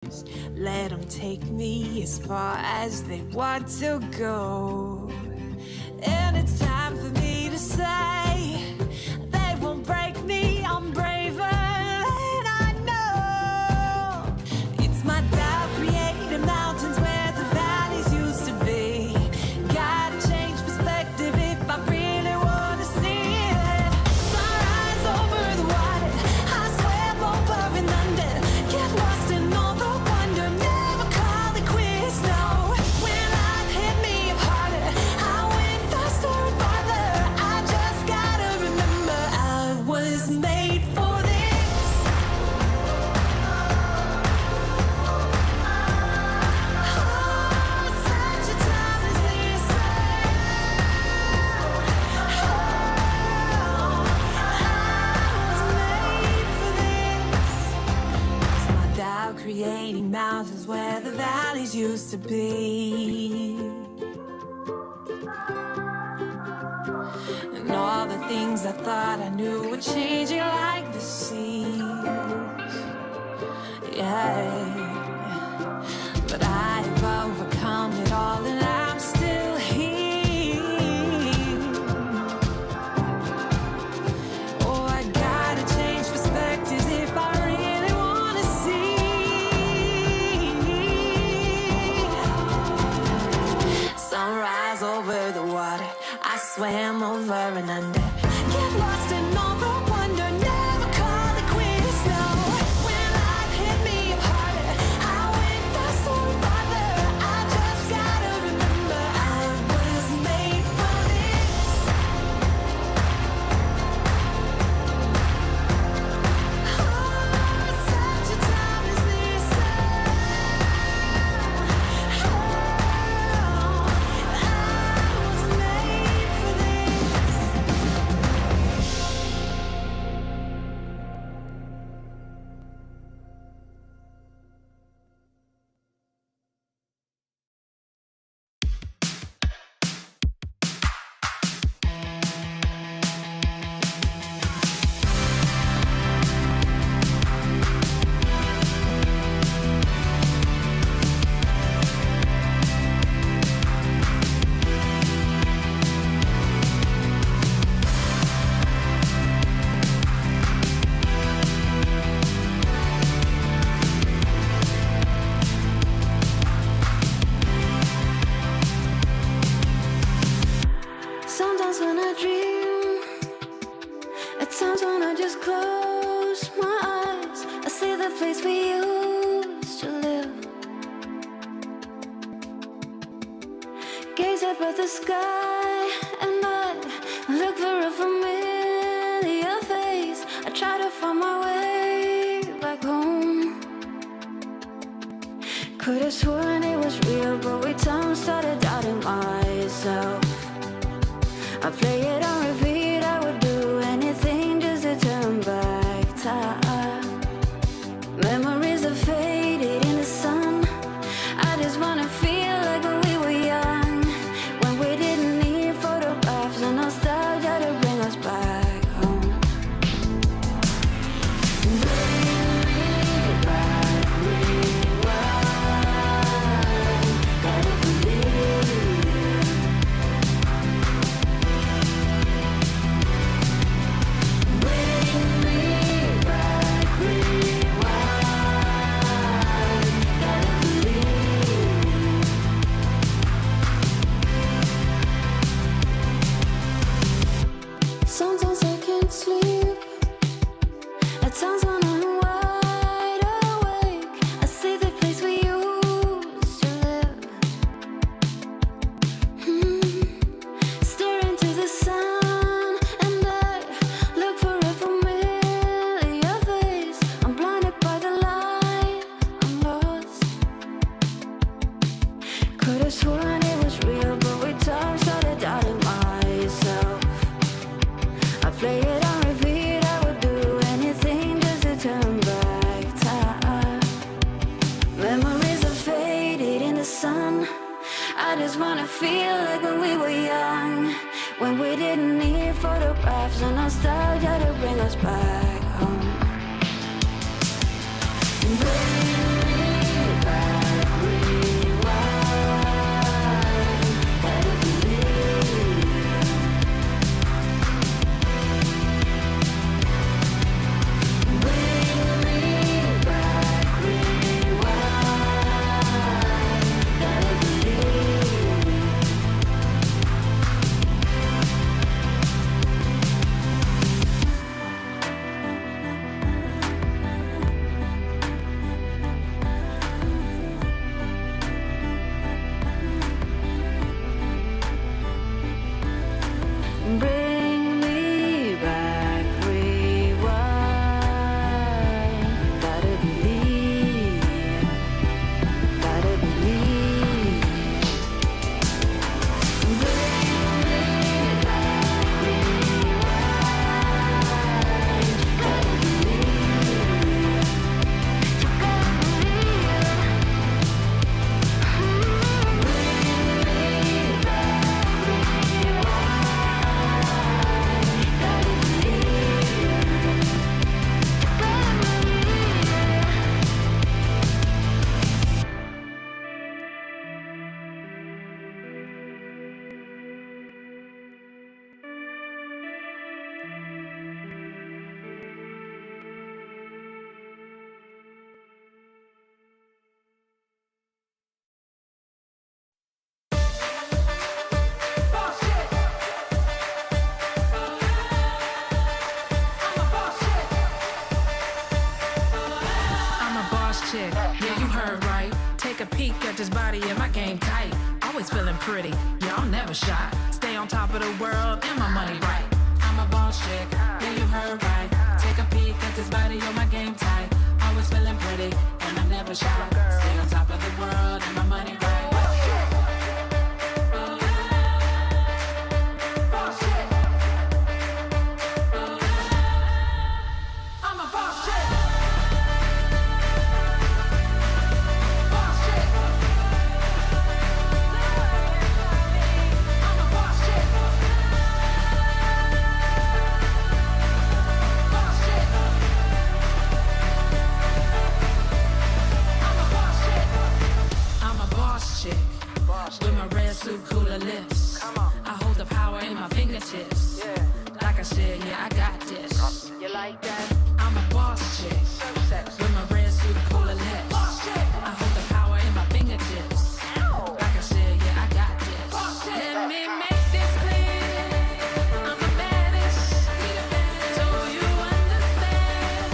Let them take me as far as they want to go. And it's time for me to say, they won't break me, I'm braver than I know. It's my doubt creating mountains where the valleys used to be. Gotta change perspective if I really wanna see it. Sunrise over the water, I swam over and under. Get lost in all the wonder, never call it quits, no. When life hit me harder, I went faster and farther. I just gotta remember I was made for this. Oh, such a time as this. Oh, I was made for this. It's my doubt creating mountains where the valleys used to be. And all the things I thought I knew were changing like the seas. Yeah. But I've overcome it all and I'm still here. Oh, I gotta change perspectives if I really wanna see. Sunrise over the water, I swam over and under. Get lost in all the wonder, never call it quits, no. When life hit me harder, I went faster and farther. I just gotta remember I was made for this. Oh, such a time as this. Oh, I was made for this. Sometimes when I dream, at times when I just close my eyes, I see the place we used to live. Gaze up at the sky and I look for a familiar face. I try to find my way back home. Could have sworn it was real, but with time started doubting myself. I play it on repeat, I would do anything just to turn back time. Memories are faded in the sun. I just wanna feel like when we were young, when we didn't need photographs and nostalgia to bring us back home. Bring me back, rewind. Gotta believe. Sometimes I can't sleep. At times when I'm wide awake, I see the place we used to live. Stare into the sun and I look for a familiar face. I'm blinded by the light, I'm lost. Could have sworn it was real, but with time started doubting myself. I play it on repeat, I would do anything just to turn back time. Memories are faded in the sun. I just wanna feel like when we were young, when we didn't need photographs and nostalgia to bring us back home. Bring me heard right. Take a peek at this body and my game tight. Always feeling pretty, yeah, I'm never shy. Stay on top of the world and my money right. I'm a boss chick, yeah, you heard right. Take a peek at this body and my game tight. Always feeling pretty and I'm never shy. Stay on top of the world and my money right. With my red suit, cooler lips. I hold the power in my fingertips. Like I said, yeah, I got this. You like that? I'm a boss chick. With my red suit, cooler lips. I hold the power in my fingertips. Like I said, yeah, I got this. Let me make this clear. I'm the baddest. So you understand.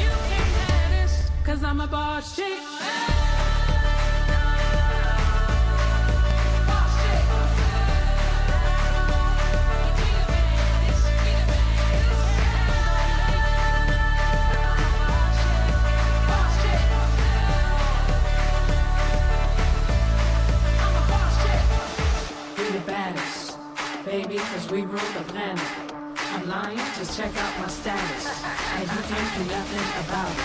You can't have this. 'Cause I'm a boss chick. Baby, 'cause we rule the planet. I'm lying, just check out my status. And you can't do nothing about it.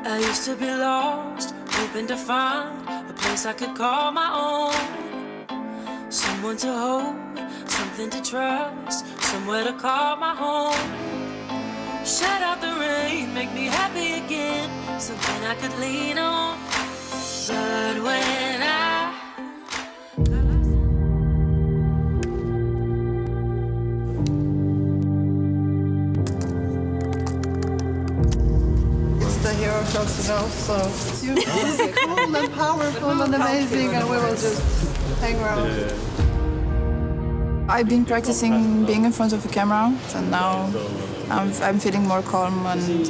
I used to be lost, hoping to find a place I could call my own. Someone to hold, something to trust, somewhere to call my home. Shut out the rain, make me happy again, something I could lean on. But when the hero shows to know, so it's cool and powerful and amazing, and we will just hang around. I've been practicing being in front of a camera, and now I'm feeling more calm and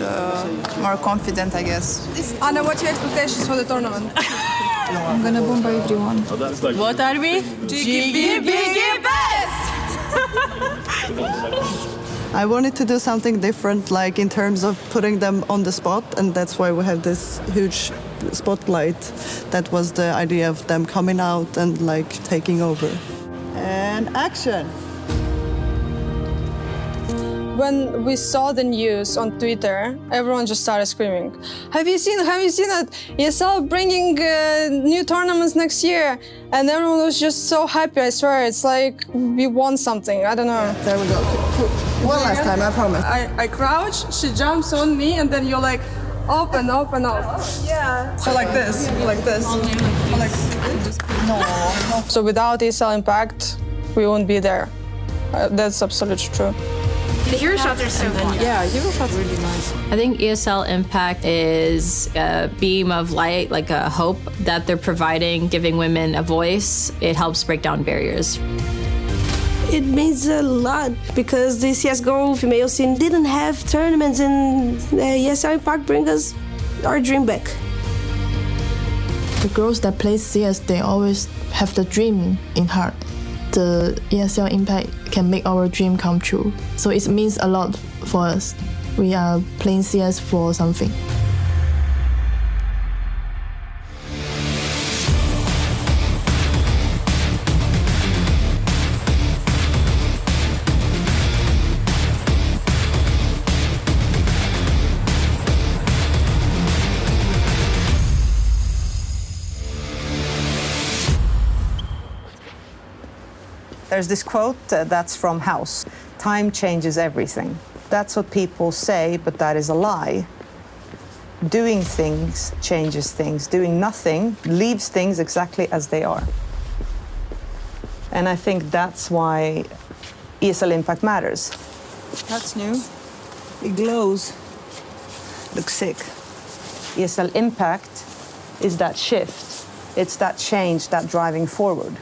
more confident, I guess. Anna, what's your expectations for the tournament? I'm gonna bomba everyone. What are we? Jiggy best! I wanted to do something different, like in terms of putting them on the spot, and that's why we have this huge spotlight. That was the idea of them coming out and like taking over. And action! When we saw the news on Twitter, everyone just started screaming, Have you seen that ESL bringing new tournaments next year? And everyone was just so happy, I swear. It's like we won something, I don't know. There we go. One last time, I promise. I crouch, she jumps on me, and then you're like, open. Yeah. So like this. So without ESL Impact, we won't be there. That's absolutely true. The hero shots are so fun. Yeah, hero shots are really nice. I think ESL Impact is a beam of light, like a hope that they're providing, giving women a voice. It helps break down barriers. It means a lot because the CSGO female scene didn't have tournaments, and ESL Impact brings us our dream back. The girls that play CS, they always have the dream in heart. The ESL Impact can make our dream come true. So it means a lot for us. We are playing CS for something. There's this quote that's from House. Time changes everything. That's what people say, but that is a lie. Doing things changes things. Doing nothing leaves things exactly as they are. And I think that's why ESL Impact matters. That's new. It glows. Looks sick. ESL Impact is that shift. It's that change, that driving forward.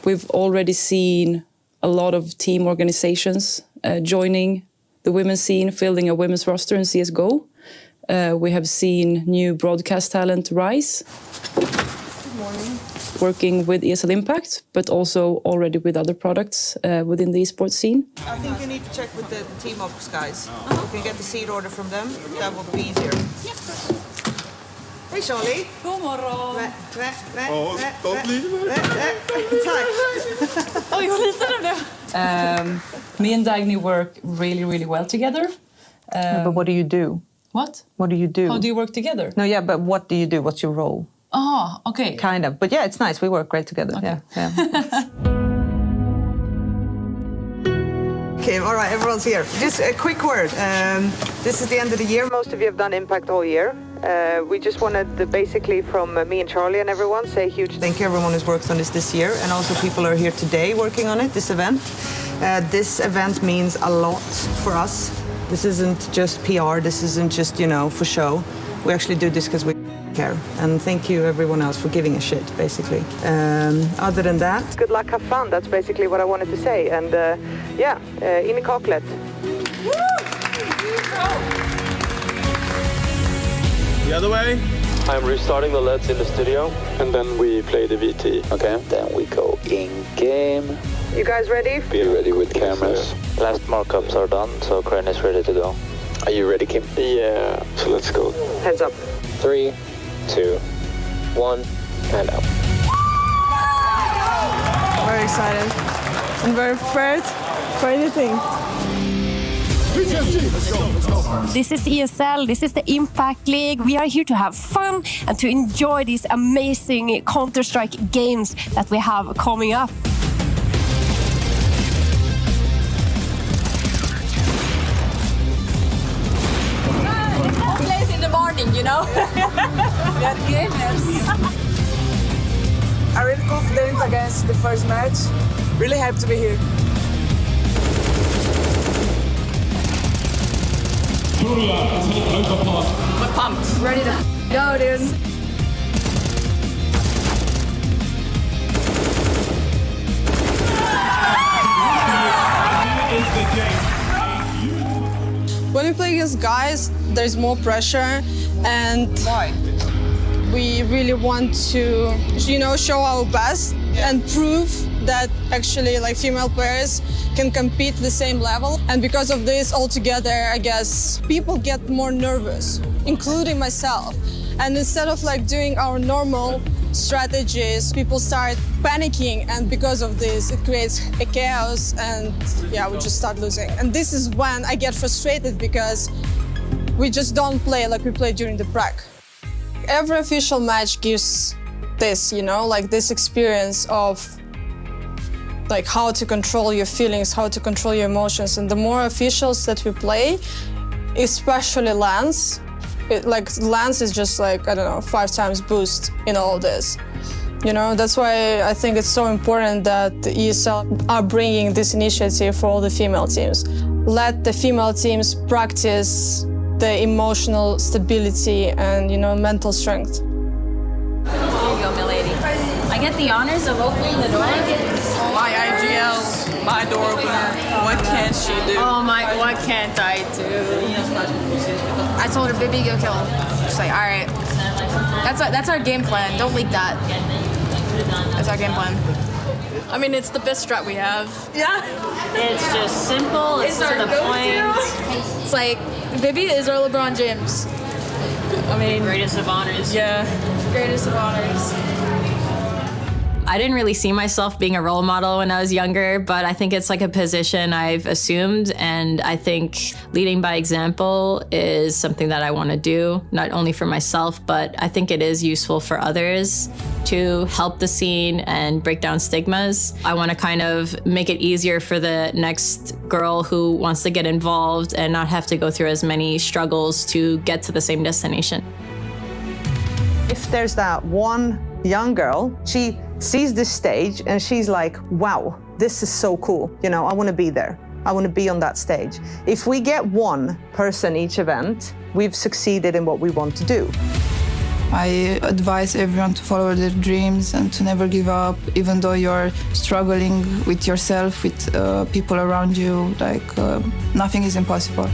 We've already seen a lot of team organizations joining the women's scene, fielding a women's roster in CSGO. We have seen new broadcast talent rise. Good morning. Working with ESL Impact, but also already with other products within the esports scene. I think you need to check with the team ops guys. You can get the seed order from them. That would be easier. Hey Charlie. God morgon. Oj, vad liten du blev. Me and Dagny work really well together. But what do you do? What? What do you do? How do you work together? No, yeah, but what do you do? What's your role? Oh, okay. Kind of. But yeah, it's nice. We work great together. Okay. Yeah. Okay, all right, everyone's here. Just a quick word. This is the end of the year. Most of you have done Impact all year. We just wanted to basically, from me and Charlie and everyone, say a huge thank you everyone who's worked on this year, and also people are here today working on it, this event. This event means a lot for us. This isn't just PR, this isn't just, for show. We actually do this because we care. And thank you everyone else for giving a shit, basically. Other than that, good luck, have fun. That's basically what I wanted to say. And in i kaklet. The other way. I'm restarting the LEDs in the studio, and then we play the VT. Okay. Then we go in game. You guys ready? Be ready with cameras. Last markups are done, so Crane is ready to go. Are you ready, Kim? Yeah. So let's go. Heads up. 3, 2, 1, and out. Very excited and very prepared for anything. This is ESL, this is the Impact League. We are here to have fun and to enjoy these amazing Counter-Strike games that we have coming up. Plays in the morning, We are gamers. I'm really confident against the first match. Really happy to be here. We're pumped. Ready to go, dude. When we play against guys, there's more pressure, and we really want to, show our best and prove that actually, female players can compete at the same level. And because of this, altogether, I guess people get more nervous, including myself. And instead of doing our normal strategies, people start panicking, and because of this, it creates a chaos, and we just start losing. And this is when I get frustrated because we just don't play like we played during the prac. Every official match gives this, this experience of how to control your feelings, how to control your emotions. And the more officials that we play, especially LANs, LANs is just 5 times boost in all of this. That's why I think it's so important that the ESL are bringing this initiative for all the female teams. Let the female teams practice the emotional stability and, mental strength. Here you go, milady. I get the honors of opening the door. My IGL, my door opener. What can she do? Oh my, what can't I do? I told her, baby, go kill him. She's like, all right. That's our game plan. Don't leak that. That's our game plan. I mean, it's the best strat we have. Yeah. It's just simple, it's to the point. It's like, baby is our LeBron James. I mean, greatest of honors. Yeah, greatest of honors. I didn't really see myself being a role model when I was younger, but I think it's like a position I've assumed, and I think leading by example is something that I want to do, not only for myself, but I think it is useful for others to help the scene and break down stigmas. I want to kind of make it easier for the next girl who wants to get involved and not have to go through as many struggles to get to the same destination. If there's that one young girl, she sees this stage and she's like, wow, this is so cool. You know, I want to be there. I want to be on that stage. If we get one person each event, we've succeeded in what we want to do. I advise everyone to follow their dreams and to never give up, even though you're struggling with yourself, with people around you. Like, nothing is impossible.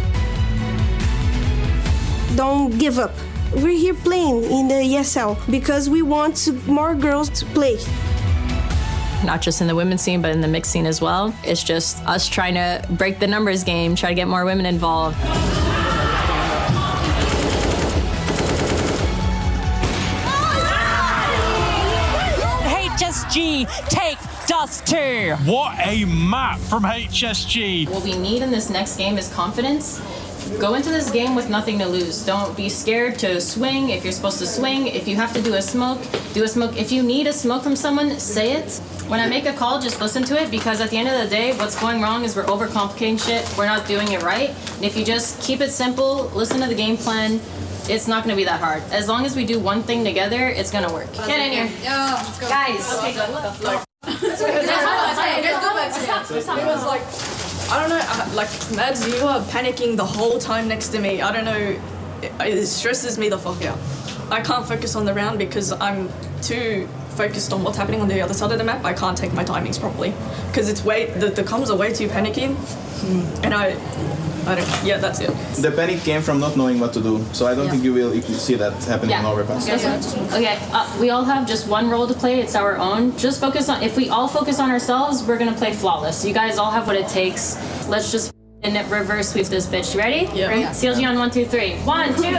Don't give up. We're here playing in the ESL because we want more girls to play. Not just in the women's scene, but in the mixed scene as well. It's just us trying to break the numbers game, try to get more women involved. HSG take dust 2. What a map from HSG. What we need in this next game is confidence. Go into this game with nothing to lose. Don't be scared to swing if you're supposed to swing. If you have to do a smoke, do a smoke. If you need a smoke from someone, say it. When I make a call, just listen to it, because at the end of the day, what's going wrong is we're overcomplicating shit. We're not doing it right. And if you just keep it simple, listen to the game plan, it's not going to be that hard. As long as we do one thing together, it's going to work. Get in here. Yeah, let's go. Guys. Okay, go. It was like, I don't know, like, Mads, you are panicking the whole time next to me. I don't know, it stresses me the fuck out. I can't focus on the round because I'm too focused on what's happening on the other side of the map. I can't take my timings properly because it's the comms are way too panicky, and I don't. Yeah, that's it. The panic came from not knowing what to do, so I don't think you will see that happening in overpass. Okay, we all have just one role to play. It's our own. Just focus on. If we all focus on ourselves, we're gonna play flawless. You guys all have what it takes. Let's just reverse sweep this bitch. You ready? Yeah. Ready? CLG on 1, 2, 3. 1, 2, 3.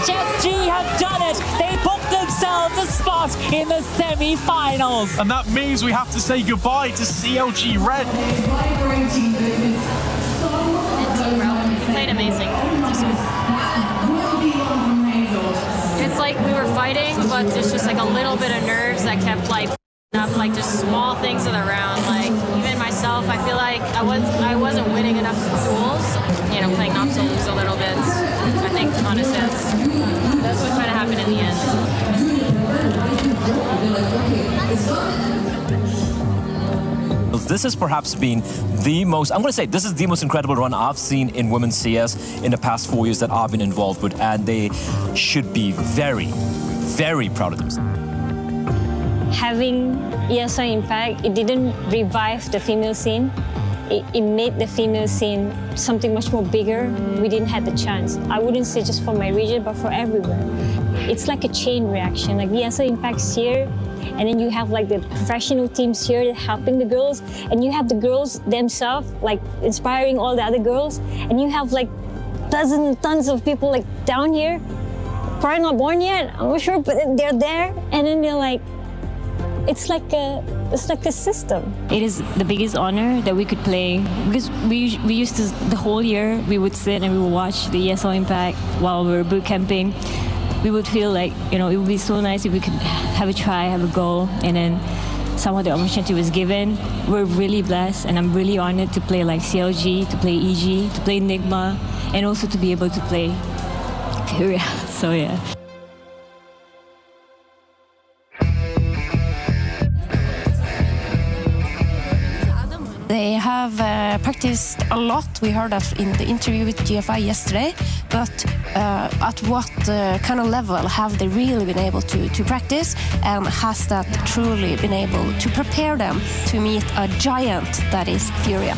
HSG have done it. They booked themselves a spot in the semi-finals. And that means we have to say goodbye to CLG Red. Played amazing. It's like we were fighting, but there's just like a little bit of nerves that kept like up, like just small things of the round. Like even myself, I feel like I wasn't winning enough duels. You know, playing not to lose a little bit. I think on a sense, that's what kind of happened in the end. This has perhaps been the most, I'm going to say, this is the most incredible run I've seen in women's CS in the past 4 years that I've been involved with, and they should be very, very proud of themselves. Having ESL Impact, it didn't revive the female scene. It made the female scene something much more bigger. We didn't have the chance. I wouldn't say just for my region, but for everywhere. It's like a chain reaction. Like ESL Impact's here, and then you have like the professional teams here that helping the girls, and you have the girls themselves like inspiring all the other girls, and you have like dozens and tons of people like down here, probably not born yet, I'm not sure, but they're there, and then they're like, it's like a system. It is the biggest honor that we could play, because we used to, the whole year we would sit and we would watch the ESL Impact while we were boot camping. We would feel like, you know, it would be so nice if we could have a try, have a go, and then somehow the opportunity was given. We're really blessed, and I'm really honored to play like CLG, to play EG, to play Nigma, and also to be able to play Furia. So yeah. They have practiced a lot. We heard that in the interview with GFI yesterday. But at what kind of level have they really been able to practice? And has that truly been able to prepare them to meet a giant that is Furia?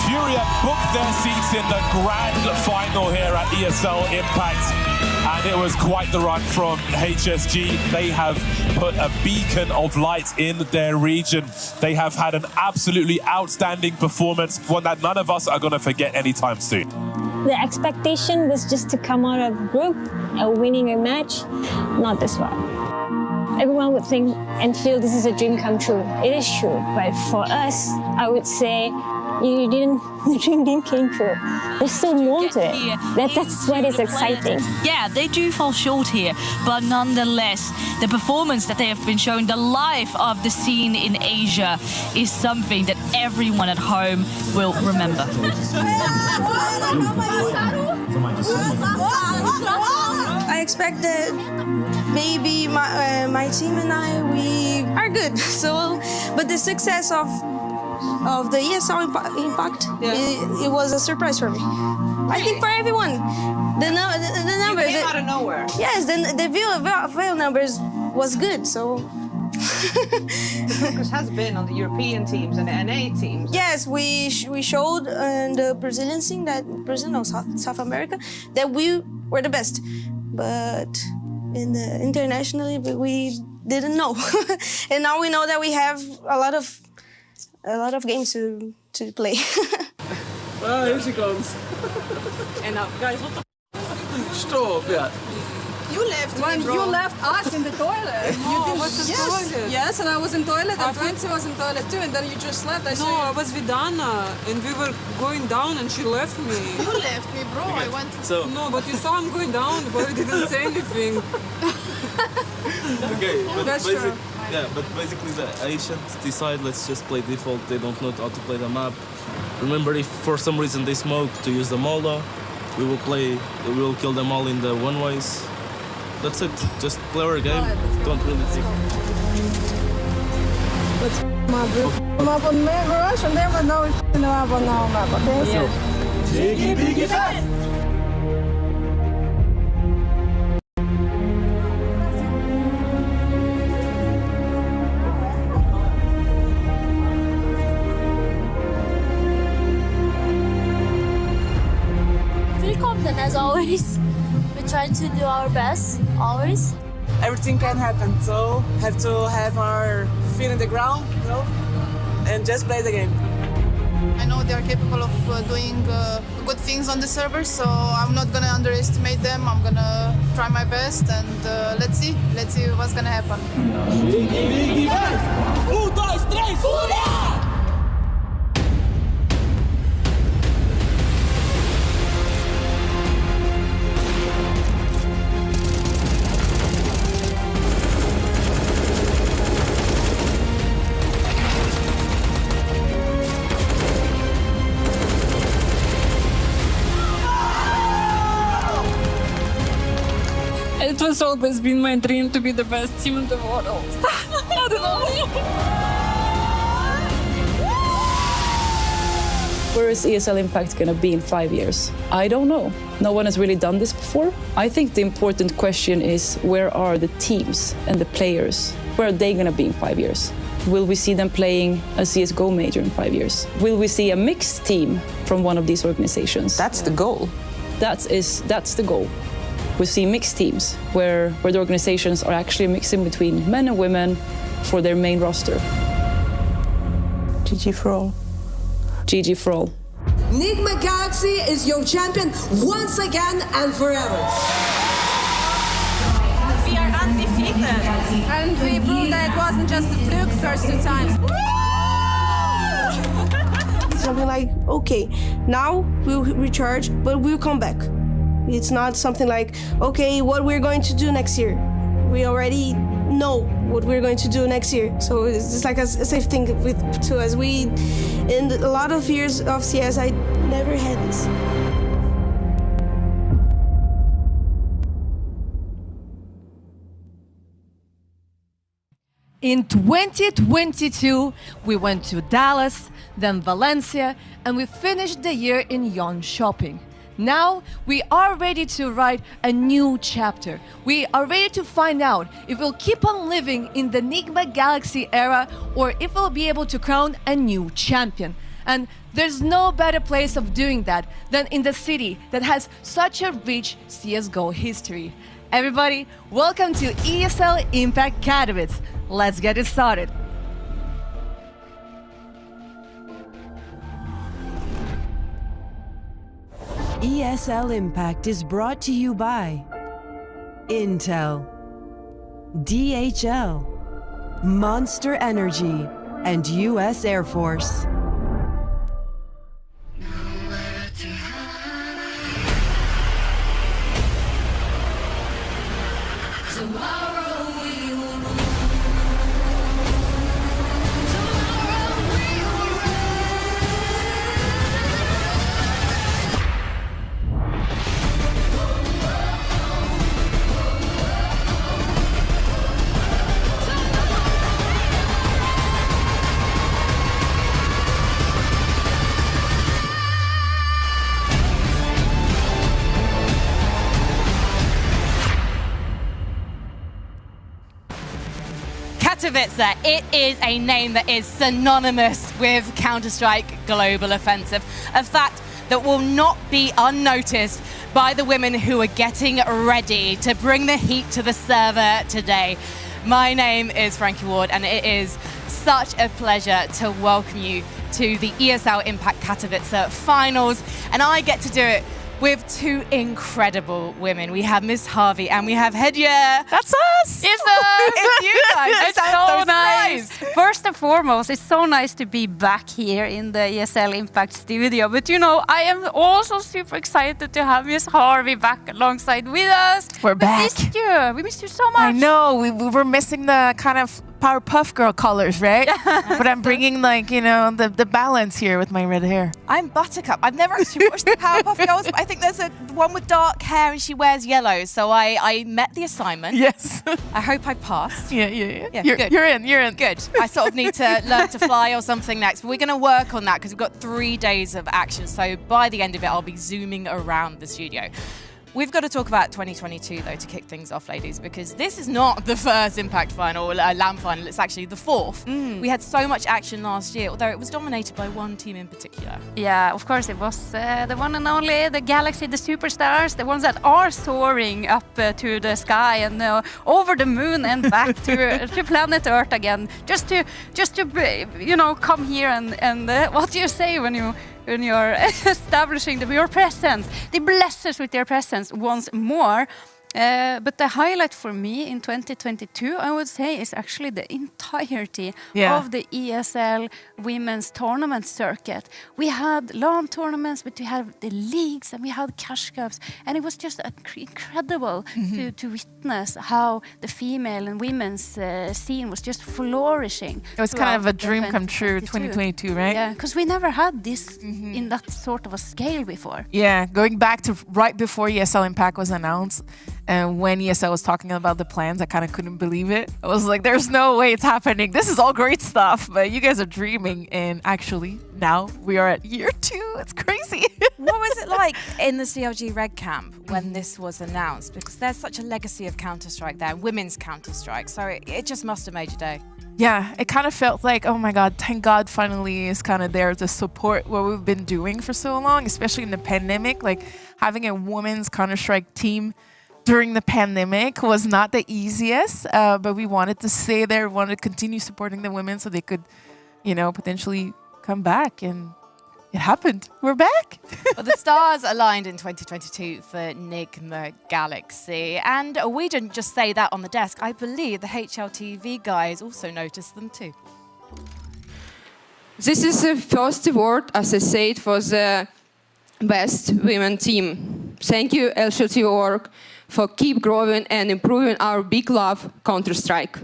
Furia booked their seats in the grand final here at ESL Impact. And it was quite the run from HSG. They have put a beacon of light in their region. They have had an absolutely outstanding performance, one that none of us are going to forget anytime soon. The expectation was just to come out of group winning a match, not this one. Everyone would think and feel this is a dream come true. It is true, but for us, I would say the dream didn't came true. There's still more to it. That's what is exciting. Yeah, they do fall short here, but nonetheless, the performance that they have been showing, the life of the scene in Asia is something that everyone at home will remember. I expect that maybe my team and we are good. So, but the success of the ESL Impact, it was a surprise for me. I think for everyone, the numbers came out of nowhere. Yes, the view numbers was good. So the focus has been on the European teams and the NA teams. Yes, we showed in the Brazilian scene, South America, that we were the best. But internationally, we didn't know, and now we know that we have a lot of games to play. Oh, here she comes. And now, guys, what the Stop, yeah. You left when you left us in the toilet. No, I was in toilet. Yes, and I was in toilet, and Francie was in toilet too, and then you just left. I was with Anna, and we were going down, and she left me. You left me, bro. Okay. I went to... So... No, but you saw I'm going down, but you didn't say anything. Okay, but that's true. Yeah, but basically the Asians decide let's just play default. They don't know how to play the map. Remember, if for some reason they smoke to use the Molda, we will kill them all in the one-ways. That's it. Just play our game. Don't really think. Let's map on Rush and then we know it's in the map on our map, okay? Yeah. Biggie, biggie, fast! Feel confident as always. We're trying to do our best, always. Everything can happen, so have to have our feet in the ground, you know, and just play the game. I know they are capable of doing good things on the server, so I'm not gonna underestimate them. I'm gonna try my best, and let's see what's gonna happen. It has always been my dream to be the best team in the world. I don't know. Where is ESL Impact going to be in 5 years? I don't know. No one has really done this before. I think the important question is, where are the teams and the players? Where are they going to be in 5 years? Will we see them playing a CSGO major in 5 years? Will we see a mixed team from one of these organizations? That's the goal. That's the goal. We see mixed teams where the organizations are actually mixing between men and women for their main roster. GG for all. GG for all. Nigma Galaxy is your champion once again and forever. We are undefeated. And we proved that it wasn't just a fluke first 2 times. Something like, okay, now we'll recharge, but we'll come back. It's not something like, okay, what we're going to do next year. We already know what we're going to do next year. So it's just like a safe thing to us. In a lot of years of CS, I never had this. In 2022, we went to Dallas, then Valencia, and we finished the year in Jönköping. Now, we are ready to write a new chapter. We are ready to find out if we'll keep on living in the Nigma Galaxy era or if we'll be able to crown a new champion. And there's no better place of doing that than in the city that has such a rich CSGO history. Everybody, welcome to ESL Impact Katowice. Let's get it started. ESL Impact is brought to you by Intel, DHL, Monster Energy, and US Air Force. Katowice, it is a name that is synonymous with Counter-Strike Global Offensive, a fact that will not be unnoticed by the women who are getting ready to bring the heat to the server today. My name is Frankie Ward, and it is such a pleasure to welcome you to the ESL Impact Katowice finals, and I get to do it with two incredible women. We have Miss Harvey and we have Hedya. That's us! It's us! It's you guys! It's so nice! First and foremost, it's so nice to be back here in the ESL Impact studio. But you know, I am also super excited to have Miss Harvey back alongside with us. We're back. We missed you so much. I know, we were missing the kind of Powerpuff Girl colors, right? But I'm bringing, like, you know, the balance here with my red hair. I'm Buttercup. I've never actually watched the Powerpuff Girls, but I think there's a one with dark hair and she wears yellow. So I met the assignment. Yes. I hope I passed. Yeah. Good. You're in. Good. I sort of need to learn to fly or something next. But we're going to work on that because we've got 3 days of action. So by the end of it, I'll be zooming around the studio. We've got to talk about 2022, though, to kick things off, ladies, because this is not the first Impact final, LAN final, it's actually the fourth. We had so much action last year, although it was dominated by one team in particular. Yeah, of course, it was the one and only, the Galaxy, the superstars, the ones that are soaring up to the sky and over the moon and back to planet Earth again, just to you know, come here and what do you say when you're establishing your presence? They bless us with their presence once more. But the highlight for me in 2022, I would say, is actually the entirety of the ESL women's tournament circuit. We had LAN tournaments, but we had the leagues and we had cash cups, and it was just incredible to witness how the female and women's scene was just flourishing. It was kind of a dream come true, 2022, right? Yeah, because we never had this in that sort of a scale before. Yeah, going back to right before ESL Impact was announced, and when ESL was talking about the plans, I kind of couldn't believe it. I was like, there's no way it's happening. This is all great stuff, but you guys are dreaming. And actually, now we are at year 2. It's crazy. What was it like in the CLG Red Camp when this was announced? Because there's such a legacy of Counter-Strike there, women's Counter-Strike. So it just must have made your day. Yeah, it kind of felt like, oh my God, thank God finally is kind of there to support what we've been doing for so long, especially in the pandemic. Like having a women's Counter-Strike team during the pandemic was not the easiest, but we wanted to stay there, wanted to continue supporting the women so they could, you know, potentially come back, and it happened. We're back. Well, the stars aligned in 2022 for Nigma Galaxy, and we didn't just say that on the desk. I believe the HLTV guys also noticed them too. This is the first award, as I said, for the best women team. Thank you, HLTV.org, for keep growing and improving our big love, Counter-Strike.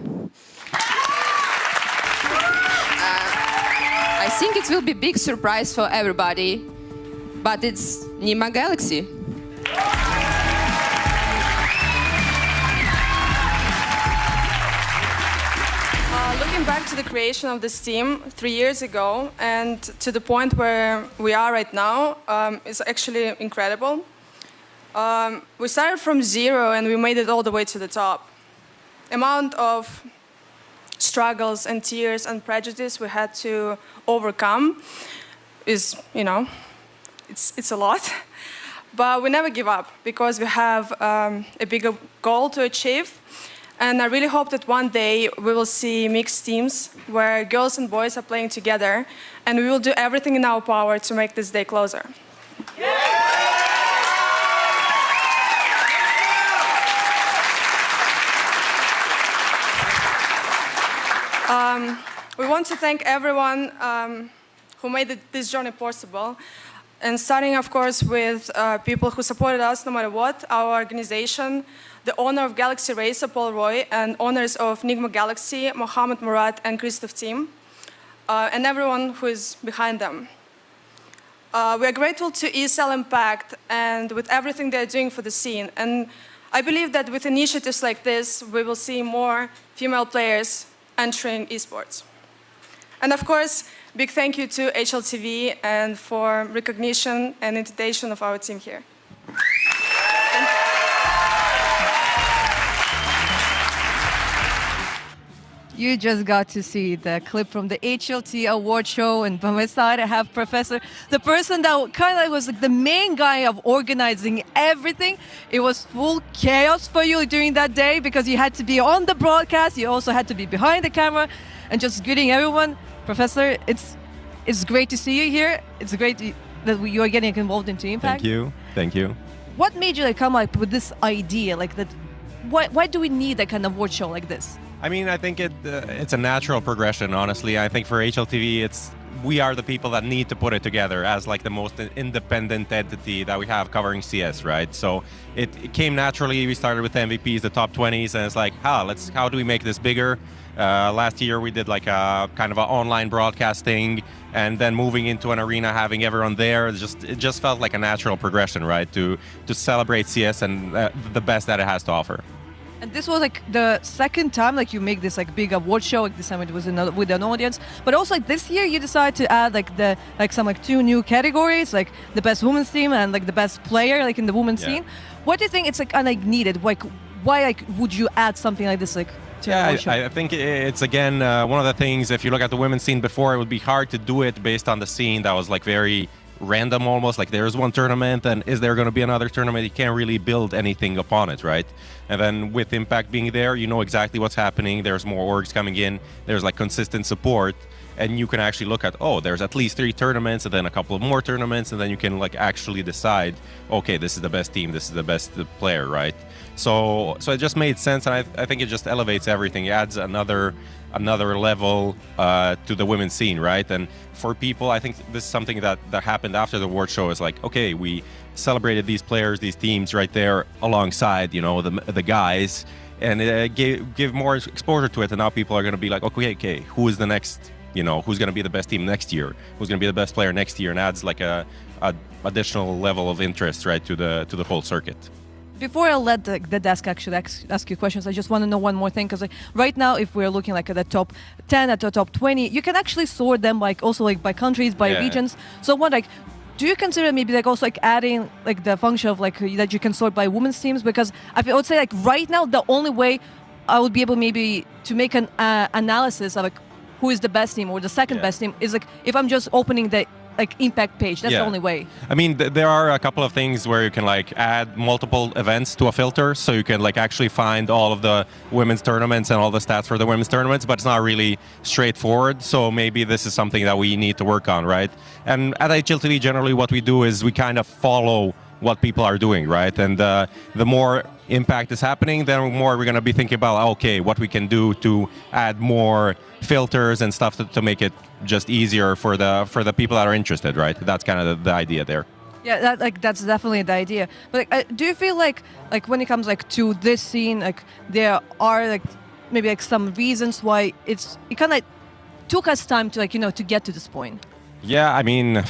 I think it will be a big surprise for everybody, but it's Nigma Galaxy. Looking back to the creation of this team 3 years ago and to the point where we are right now, is actually incredible. We started from zero and we made it all the way to the top. Amount of struggles and tears and prejudice we had to overcome. is, it's a lot. But we never give up because we have a bigger goal to achieve. And I really hope that one day we will see mixed teams where girls and boys are playing together, and we will do everything in our power to make this day closer. We want to thank everyone who made this journey possible. And starting, of course, with people who supported us no matter what, our organization, the owner of Galaxy Racer, Paul Roy, and owners of Nigma Galaxy, Mohammed Murat and Christoph Team, and everyone who is behind them. We are grateful to ESL Impact and with everything they're doing for the scene. And I believe that with initiatives like this, we will see more female players entering esports. And of course, big thank you to HLTV and for recognition and invitation of our team here. You just got to see the clip from the HLT award show, and by my side I have Professor, the person that kind of was like the main guy of organizing everything. It was full chaos for you during that day because you had to be on the broadcast, you also had to be behind the camera and just greeting everyone. Professor, it's great to see you here. It's great that you are getting involved into Impact. Thank you. What made you come up with this idea, like that? Why do we need a kind of award show like this? I mean, I think it's a natural progression, honestly. I think for HLTV, we are the people that need to put it together as like the most independent entity that we have covering CS, right? So it came naturally. We started with the MVPs, the top 20s, and it's like, how do we make this bigger? Last year we did like a kind of an online broadcasting, and then moving into an arena, having everyone there. It just felt like a natural progression, right? To celebrate CS and the best that it has to offer. And this was like the second time like you make this like big award show. Like this time it was with an audience, but also like this year you decided to add like some 2 new categories, like the best women's team and like the best player like in the women's scene. What do you think it's like needed? Like why would you add something like this like? I think it's again one of the things. If you look at the women's scene before, it would be hard to do it based on the scene that was like very random almost, like there's one tournament and is there going to be another tournament? You can't really build anything upon it, right? And then with Impact being there, you know exactly what's happening. There's more orgs coming in, there's like consistent support, and you can actually look at, there's at least 3 tournaments and then a couple of more tournaments, and then you can like actually decide, okay, this is the best team, this is the best player, right? So it just made sense, and I think it just elevates everything. It adds another level to the women's scene, right? And for people, I think this is something that happened after the award show. Is like, okay, we celebrated these players, these teams right there alongside, the guys, and it gave more exposure to it. And now people are going to be like, okay, who is the next? Who's going to be the best team next year? Who's going to be the best player next year? And adds like a additional level of interest, right, to the whole circuit. Before I let the desk actually ask you questions, I just want to know one more thing, because right now, if we're looking like at the top 10, at the top 20, you can actually sort them also by countries, by regions. So do you consider maybe also adding the function of that you can sort by women's teams? Because I would say right now the only way I would be able maybe to make an analysis of who is the best team or the second best team is if I'm just opening the Impact page. That's the only way. I mean, there are a couple of things where you can add multiple events to a filter, so you can actually find all of the women's tournaments and all the stats for the women's tournaments, but it's not really straightforward. So maybe this is something that we need to work on, right? And at HLTV, generally what we do is we kind of follow what people are doing, right? And the more Impact is happening, then more we're going to be thinking about, okay, what we can do to add more filters and stuff to make it just easier for the people that are interested, right? That's kind of the idea there. Yeah, that's definitely the idea. But do you feel like when it comes to this scene, there are maybe some reasons why it kind of took us time to to get to this point? Yeah, I mean,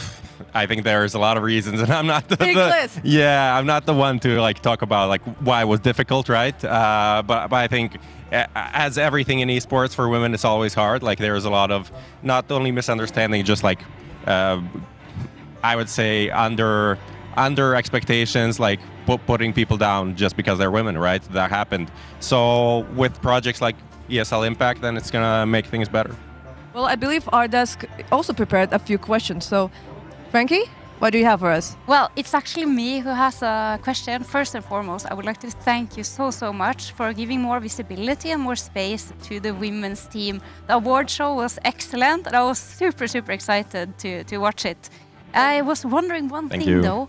I think there's a lot of reasons, and I'm not I'm not the one to talk about why it was difficult, right? But I think as everything in esports for women, it's always hard. There's a lot of not only misunderstanding, just I would say under expectations, putting people down just because they're women, right? That happened. So with projects like ESL Impact, then it's gonna make things better. Well, I believe our desk also prepared a few questions. So Frankie, what do you have for us? Well, it's actually me who has a question. First and foremost, I would like to thank you so much for giving more visibility and more space to the women's team. The award show was excellent, and I was super excited to watch it. I was wondering one thing though,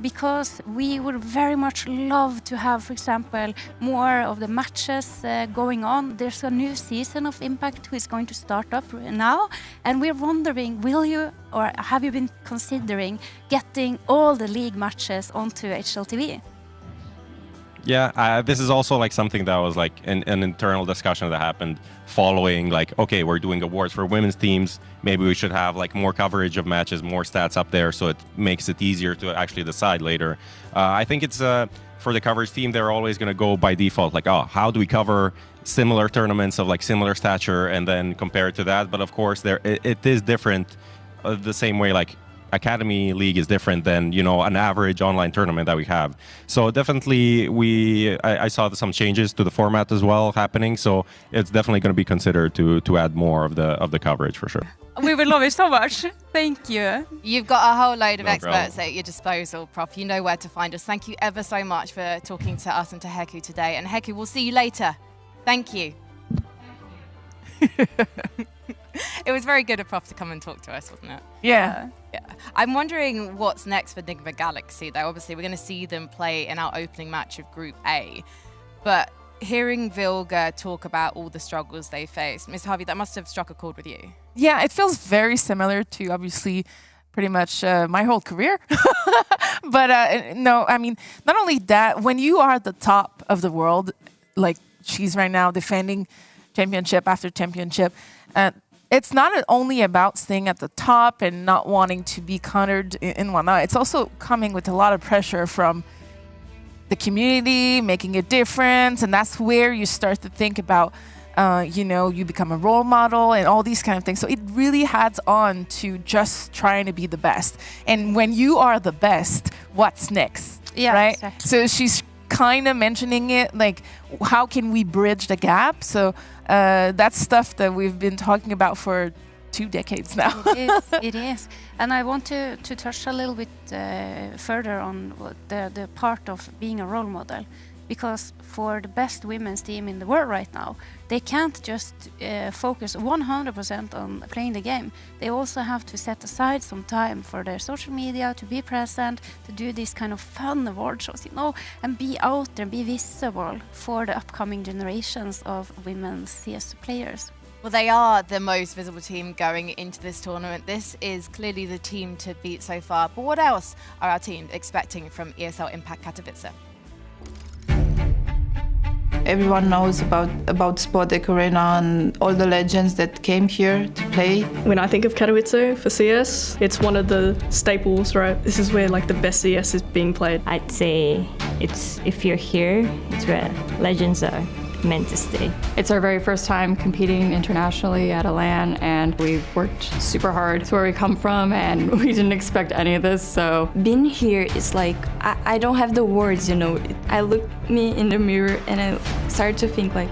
because we would very much love to have, for example, more of the matches going on. There's a new season of Impact who is going to start up now, and we're wondering, will you or have you been considering getting all the league matches onto HLTV? Yeah, this is also like something that was like an internal discussion that happened following like, okay, we're doing awards for women's teams. Maybe we should have like more coverage of matches, more stats up there, so it makes it easier to actually decide later. I think it's for the coverage team, they're always going to go by default, like, oh, how do we cover similar tournaments of like similar stature and then compare it to that? But of course, it is different the same way like Academy League is different than, you know, an average online tournament that we have. So definitely I saw some changes to the format as well happening. So it's definitely going to be considered to add more of the coverage for sure. We would love it so much. Thank you. You've got a whole load of No experts problem. at your disposal, Prof. You know where to find us. Thank you ever so much for talking to us and to Heku today. And Heku, we'll see you later. Thank you. It was very good of Prof to come and talk to us, wasn't it? Yeah. Yeah. I'm wondering what's next for Nigma Galaxy, though. Obviously, we're going to see them play in our opening match of Group A. But hearing Vilga talk about all the struggles they faced, Ms. Harvey, that must have struck a chord with you. Yeah, it feels very similar to obviously pretty much my whole career. But no, I mean, not only that, when you are at the top of the world, like she's right now defending championship after championship, it's not only about staying at the top and not wanting to be countered and whatnot. It's also coming with a lot of pressure from the community, making a difference. And that's where you start to think about, you know, you become a role model and all these kind of things. So it really adds on to just trying to be the best. And when you are the best, what's next? Yeah, right? exactly. So she's kind of mentioning it, like, how can we bridge the gap? So that's stuff that we've been talking about for 2 decades now. It is. And I want to touch a little bit further on the part of being a role model. Because for the best women's team in the world right now, they can't just focus 100% on playing the game. They also have to set aside some time for their social media, to be present, to do these kind of fun award shows, you know, and be out there and be visible for the upcoming generations of women's CS players. Well, they are the most visible team going into this tournament. This is clearly the team to beat so far. But what else are our teams expecting from ESL Impact Katowice? Everyone knows about Spodek Arena and all the legends that came here to play. When I think of Katowice for CS, it's one of the staples, right? This is where like the best CS is being played. I'd say it's, if you're here, it's where legends are meant to stay. It's our very first time competing internationally at a LAN, and we've worked super hard. It's where we come from, and we didn't expect any of this, so. Being here is like, I don't have the words, you know. I look me in the mirror and I start to think like,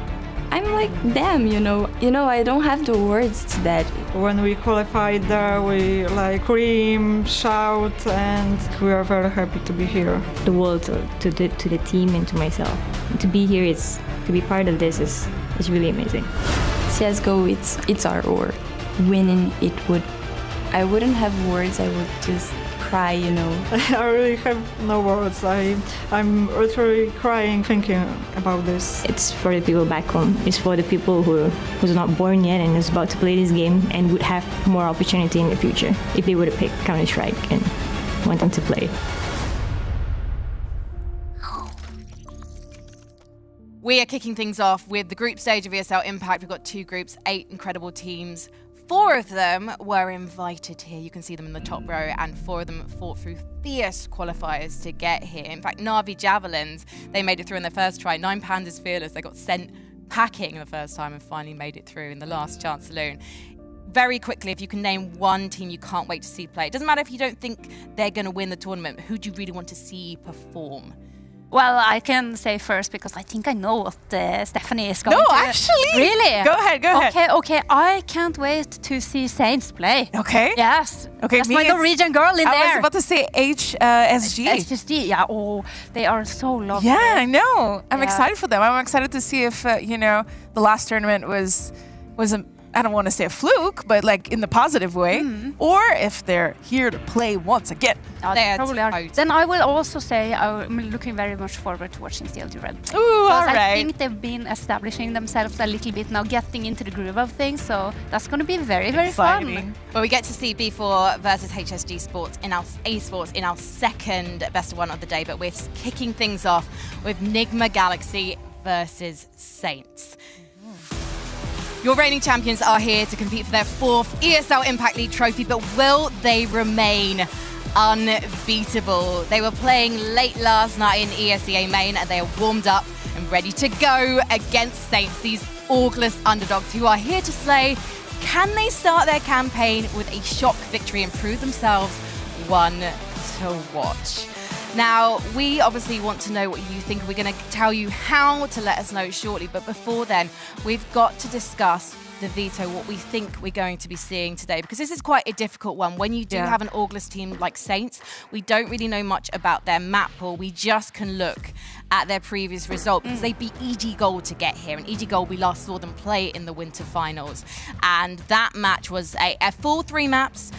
I'm like them, you know. I don't have the words to that. When we qualified there, we like scream, shout, and we are very happy to be here. The world to the team and to myself. To be here is, to be part of this is really amazing. CSGO, it's our war. Winning, I wouldn't have words, I would just cry, you know. I really have no words. I'm literally crying thinking about this. It's for the people back home. It's for the people who's not born yet and is about to play this game and would have more opportunity in the future if they would have picked Counter-Strike and wanting to play. We are kicking things off with the group stage of ESL Impact. We've got 2 groups, 8 incredible teams. 4 of them were invited here. You can see them in the top row, and 4 of them fought through fierce qualifiers to get here. In fact, Na'Vi Javelins, they made it through in their first try. 9 Pandas Fearless, they got sent packing the first time and finally made it through in the last chance saloon. Very quickly, if you can name one team you can't wait to see play. It doesn't matter if you don't think they're going to win the tournament, but who do you really want to see perform? Well, I can say first because I think I know what Stephanie is going to... No, actually! Really? Go ahead. Okay. I can't wait to see Saints play. Okay. Yes. Okay, that's my Norwegian girl in there. I was about to say HSG. HSG, yeah. Oh, they are so lovely. Yeah, I know. I'm Yeah. excited for them. I'm excited to see if, the last tournament was I don't want to say a fluke, but like in the positive way, or if they're here to play once again. They probably are. Then I will also say I'm looking very much forward to watching CLG Red. Ooh, all right. I think they've been establishing themselves a little bit now, getting into the groove of things. So that's going to be very, very fun. Well, we get to see B4 versus HSG Sports in our esports in our second best of one of the day, but we're kicking things off with Nigma Galaxy versus Saints. Your reigning champions are here to compete for their 4th ESL Impact League trophy, but will they remain unbeatable? They were playing late last night in ESEA main and they are warmed up and ready to go against Saints, these August underdogs who are here to slay. Can they start their campaign with a shock victory and prove themselves one to watch? Now, we obviously want to know what you think. We're going to tell you how to let us know shortly. But before then, we've got to discuss the veto, what we think we're going to be seeing today, because this is quite a difficult one. When you do have an August team like Saints, we don't really know much about their map pool. We just can look at their previous result because they beat EG Gold to get here. And EG Gold, we last saw them play in the winter finals. And that match was a full 3 maps.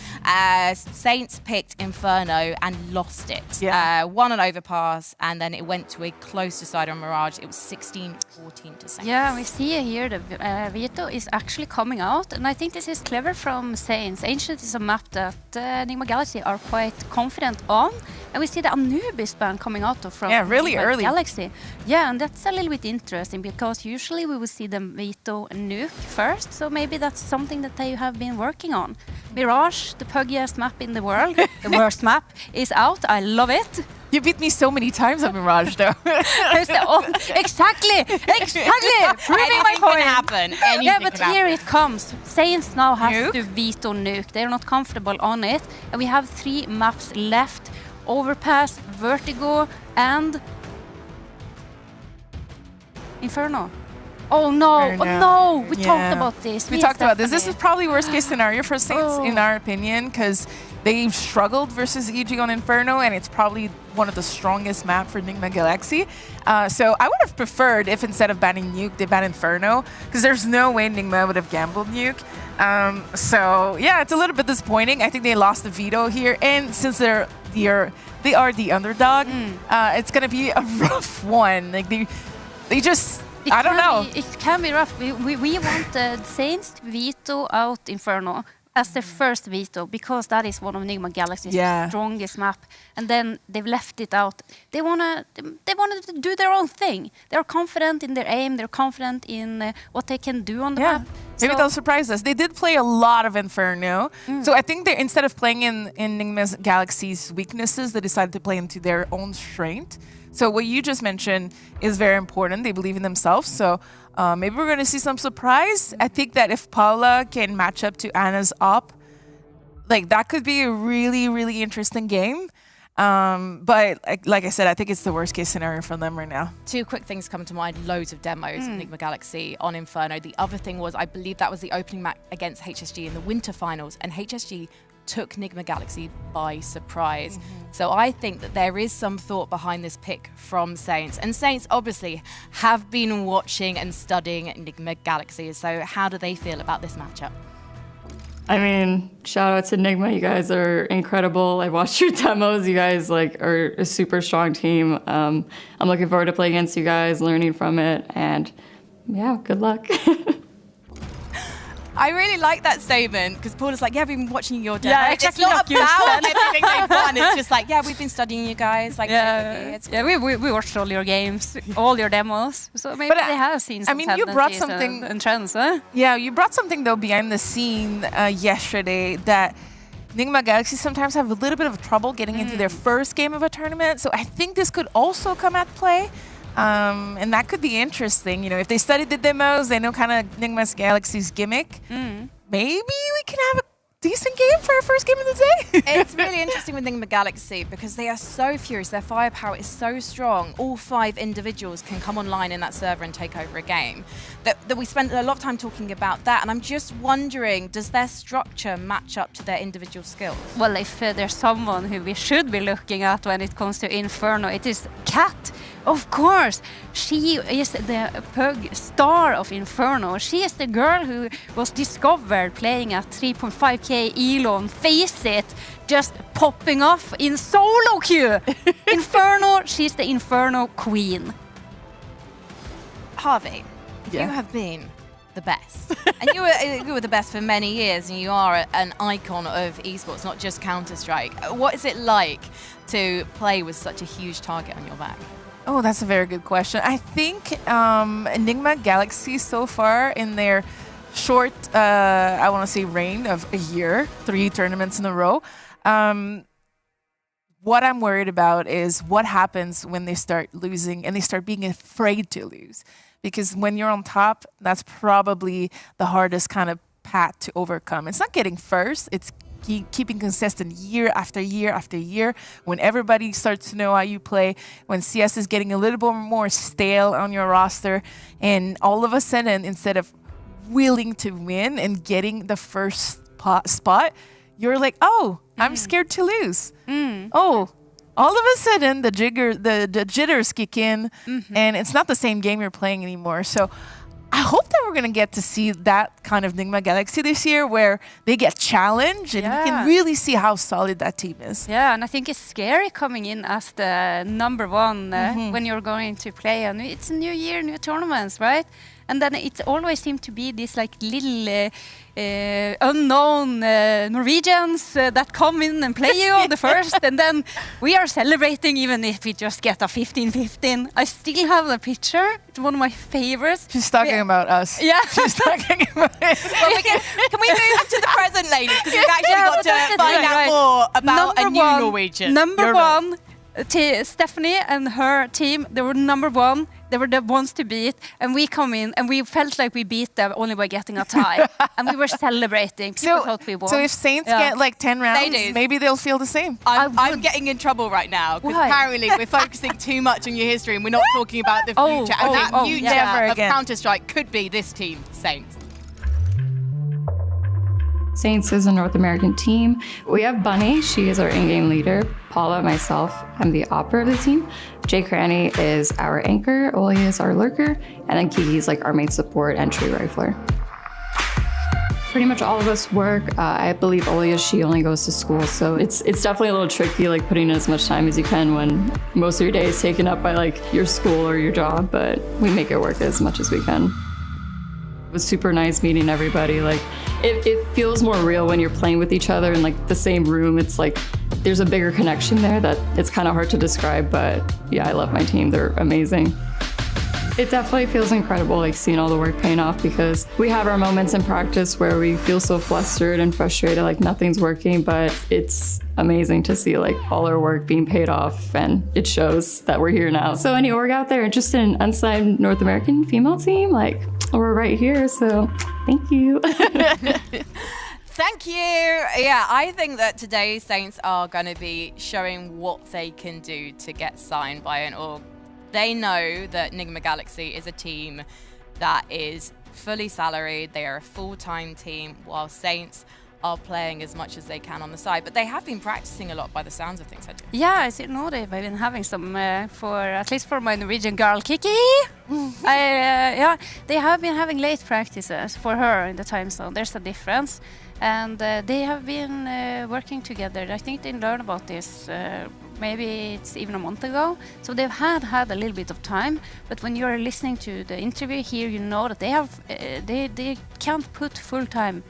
Saints picked Inferno and lost it. Won an overpass, and then it went to a close decider on Mirage. It was 16-14 to Saints. Yeah, we see here the veto is actually coming out, and I think this is clever from Saints. Ancient is a map that Nigma Galaxy are quite confident on, and we see the Anubis ban coming out from really Nigma early. Galaxy. Yeah, and that's a little bit interesting because usually we will see them veto and nuke first, so maybe that's something that they have been working on. Mirage, the puggiest map in the world, the worst map, is out. I love it. You beat me so many times on Mirage, though. Exactly. Proving my point. Can happen. Yeah, but here it comes. Saints now has to veto nuke. They're not comfortable on it, and we have 3 maps left: Overpass, Vertigo, and Inferno. Oh no! We talked about this. We talked about this. This is probably worst case scenario for Saints, in our opinion, because they've struggled versus EG on Inferno, and it's probably one of the strongest map for Nigma Galaxy. So I would have preferred if instead of banning Nuke, they ban Inferno, because there's no way Nigma would have gambled Nuke. So yeah, it's a little bit disappointing. I think they lost the veto here, and since they are the underdog, it's gonna be a rough one. Like they just. I don't know. It can be rough. We wanted Saints to veto out Inferno as their first veto because that is one of Nigma Galaxy's strongest map, and then they've left it out. They wanted to do their own thing. They're confident in their aim. They're confident in what they can do on the map. Maybe they'll surprise us. They did play a lot of Inferno, so I think they instead of playing in Nigma Galaxy's weaknesses, they decided to play into their own strength. So what you just mentioned is very important. They believe in themselves. So maybe we're going to see some surprise. I think that if Paula can match up to Anna's op, like that could be a really, really interesting game. But like I said, I think it's the worst case scenario for them right now. 2 quick things come to mind. Loads of demos of Nigma Galaxy on Inferno. The other thing was, I believe that was the opening match against HSG in the winter finals, and HSG took Nigma Galaxy by surprise. So I think that there is some thought behind this pick from Saints. And Saints obviously have been watching and studying Nigma Galaxy. So how do they feel about this matchup? I mean, shout out to Nigma. You guys are incredible. I watched your demos. You guys are a super strong team. I'm looking forward to playing against you guys, learning from it, and yeah, good luck. I really like that statement because Paula's like, yeah, we've been watching your demo. Yeah, exactly. It's not about everything they've won. It's just like, yeah, we've been studying you guys. Like, we watched all your games, all your demos. So maybe they have seen some you brought something and trends, huh? Yeah, you brought something though behind the scene yesterday that Nigma Galaxy sometimes have a little bit of trouble getting into their first game of a tournament. So I think this could also come at play. And that could be interesting. You know, if they studied the demos, they know kind of Nigma Galaxy's gimmick. Maybe we can have decent game for our first game of the day. It's really interesting with Enigma Galaxy because they are so furious. Their firepower is so strong. All 5 individuals can come online in that server and take over a game. That we spent a lot of time talking about that. And I'm just wondering, does their structure match up to their individual skills? Well, if there's someone who we should be looking at when it comes to Inferno, it is Kat. Of course, she is the pug star of Inferno. She is the girl who was discovered playing at 3.5k elo on Face It, just popping off in solo queue. Inferno, she's the Inferno queen. Harvey, you have been the best. And you were the best for many years, and you are an icon of esports, not just Counter-Strike. What is it like to play with such a huge target on your back? Oh, that's a very good question. I think Enigma Galaxy so far in their short, I want to say reign of a year, 3 tournaments in a row. What I'm worried about is what happens when they start losing and they start being afraid to lose. Because when you're on top, that's probably the hardest kind of path to overcome. It's not getting first, it's keeping consistent year after year after year. When everybody starts to know how you play, when CS is getting a little bit more stale on your roster, and all of a sudden, instead of willing to win and getting the first spot, you're like, oh, I'm scared to lose. Oh, all of a sudden the jitters kick in, and it's not the same game you're playing anymore. So I hope that we're going to get to see that kind of Enigma Galaxy this year where they get challenged and we can really see how solid that team is. Yeah, and I think it's scary coming in as the number 1 when you're going to play. And it's a new year, new tournaments, right? And then it always seems to be these like little unknown Norwegians that come in and play you on the first, and then we are celebrating even if we just get a 15-15. I still have the picture. It's one of my favorites. She's talking about us. Yeah. She's talking about us. Well, can we move to the present, ladies? Because we've actually got to find out more about a new Norwegian. Number 1, Stephanie and her team, they were number 1. They were the ones to beat, and we come in and we felt like we beat them only by getting a tie. And we were celebrating. People thought we won. So if Saints get like 10 rounds, maybe they'll feel the same. I'm getting in trouble right now because apparently we're focusing too much on your history and we're not talking about the future. And that future of Counter-Strike could be this team, Saints. Saints is a North American team. We have Bunny, she is our in-game leader. Paula, myself, I'm the opera of the team. Jay Cranny is our anchor, Oli is our lurker, and then Kiki's like our main support entry rifler. Pretty much all of us work. I believe Oli, she only goes to school, so it's definitely a little tricky, like putting in as much time as you can when most of your day is taken up by like your school or your job, but we make it work as much as we can. It was super nice meeting everybody. Like it feels more real when you're playing with each other in like the same room. It's like there's a bigger connection there that it's kind of hard to describe, but yeah, I love my team. They're amazing. It definitely feels incredible, like seeing all the work paying off, because we have our moments in practice where we feel so flustered and frustrated, like nothing's working, but it's amazing to see like all our work being paid off, and it shows that we're here now. So any org out there interested in an unsigned North American female team, like we're right here, so thank you. Thank you. Yeah, I think that today Saints are going to be showing what they can do to get signed by an org. They know that Enigma Galaxy is a team that is fully salaried. They are a full-time team, while Saints are playing as much as they can on the side. But they have been practicing a lot by the sounds of things, I do. Yeah, I know they've been having some, at least for my Norwegian girl, Kiki. Yeah, they have been having late practices for her in the time zone. There's a difference. And they have been working together. I think they learned about this maybe it's even a month ago. So they've had a little bit of time. But when you're listening to the interview here, you know that they have they can't put full time.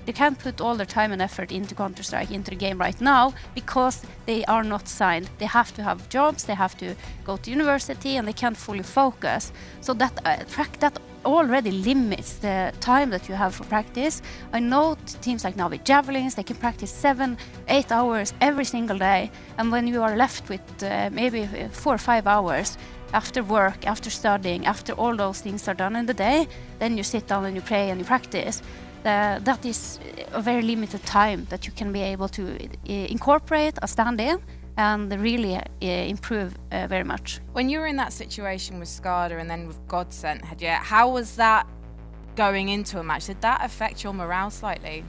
They can't put all their time and effort into Counter-Strike, into the game right now, because they are not signed. They have to have jobs, they have to go to university, and they can't fully focus. So that already limits the time that you have for practice. I know teams like now with Javelins, they can practice 7-8 hours every single day. And when you are left with maybe 4 or 5 hours after work, after studying, after all those things are done in the day, then you sit down and you play and you practice. that is a very limited time that you can be able to incorporate a stand-in and really improve very much. When you were in that situation with Skada and then with Godsent, how was that going into a match? Did that affect your morale slightly?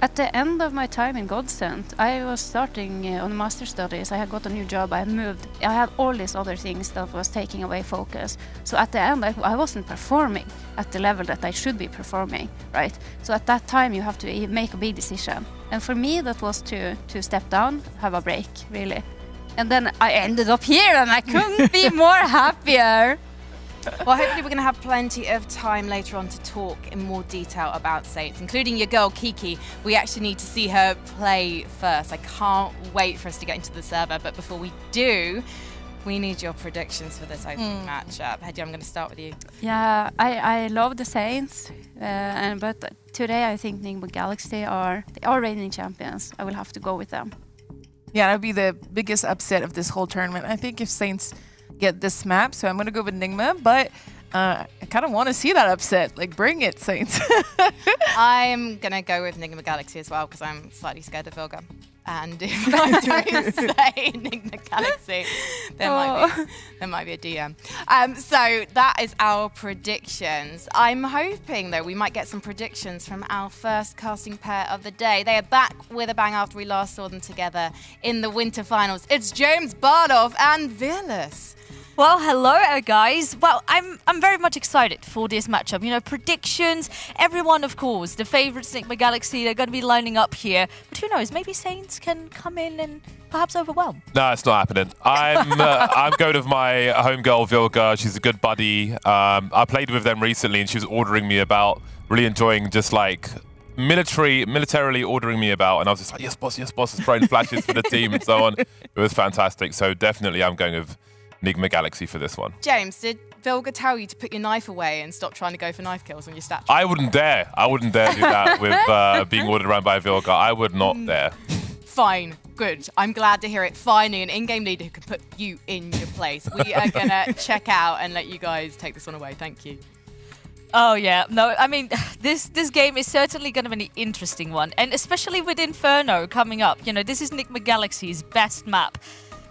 At the end of my time in Godsent, I was starting on master studies. I had got a new job, I had moved. I had all these other things that was taking away focus. So at the end, I wasn't performing at the level that I should be performing, right? So at that time, you have to make a big decision. And for me, that was to step down, have a break, really. And then I ended up here and I couldn't be more happier. Well, hopefully we're going to have plenty of time later on to talk in more detail about Saints, including your girl Kiki. We actually need to see her play first. I can't wait for us to get into the server, but before we do, we need your predictions for this opening matchup. Hedja, I'm going to start with you. Yeah, I love the Saints, but today I think Nigma Galaxy are reigning champions. I will have to go with them. Yeah, that would be the biggest upset of this whole tournament. I think if Saints get this map, so I'm going to go with Nigma, but I kind of want to see that upset. Like, bring it, Saints. I'm going to go with Nigma Galaxy as well because I'm slightly scared of Vilga. And if I don't say Nigma Galaxy, there might be a DM. So that is our predictions. I'm hoping, though, we might get some predictions from our first casting pair of the day. They are back with a bang after we last saw them together in the winter finals. It's James Bardov and Veerless. Well, hello, guys. Well, I'm very much excited for this matchup. You know, predictions, everyone, of course, the favorites, Nigma Galaxy, they're going to be lining up here. But who knows, maybe Saints can come in and perhaps overwhelm. No, it's not happening. I'm going with my homegirl, Vilga. She's a good buddy. I played with them recently, and she was ordering me about, really enjoying just like militarily ordering me about, and I was just like, yes, boss, throwing flashes for the team and so on. It was fantastic. So definitely I'm going with Nigma Galaxy for this one. James, did Vilga tell you to put your knife away and stop trying to go for knife kills on your statue? I wouldn't dare do that with being ordered around by Vilga. I would not dare. Fine, good. I'm glad to hear it. Finally, an in-game leader who can put you in your place. We are going to check out and let you guys take this one away. Thank you. Oh, yeah. No, I mean, this game is certainly going to be an interesting one. And especially with Inferno coming up. You know, this is Nigma Galaxy's best map,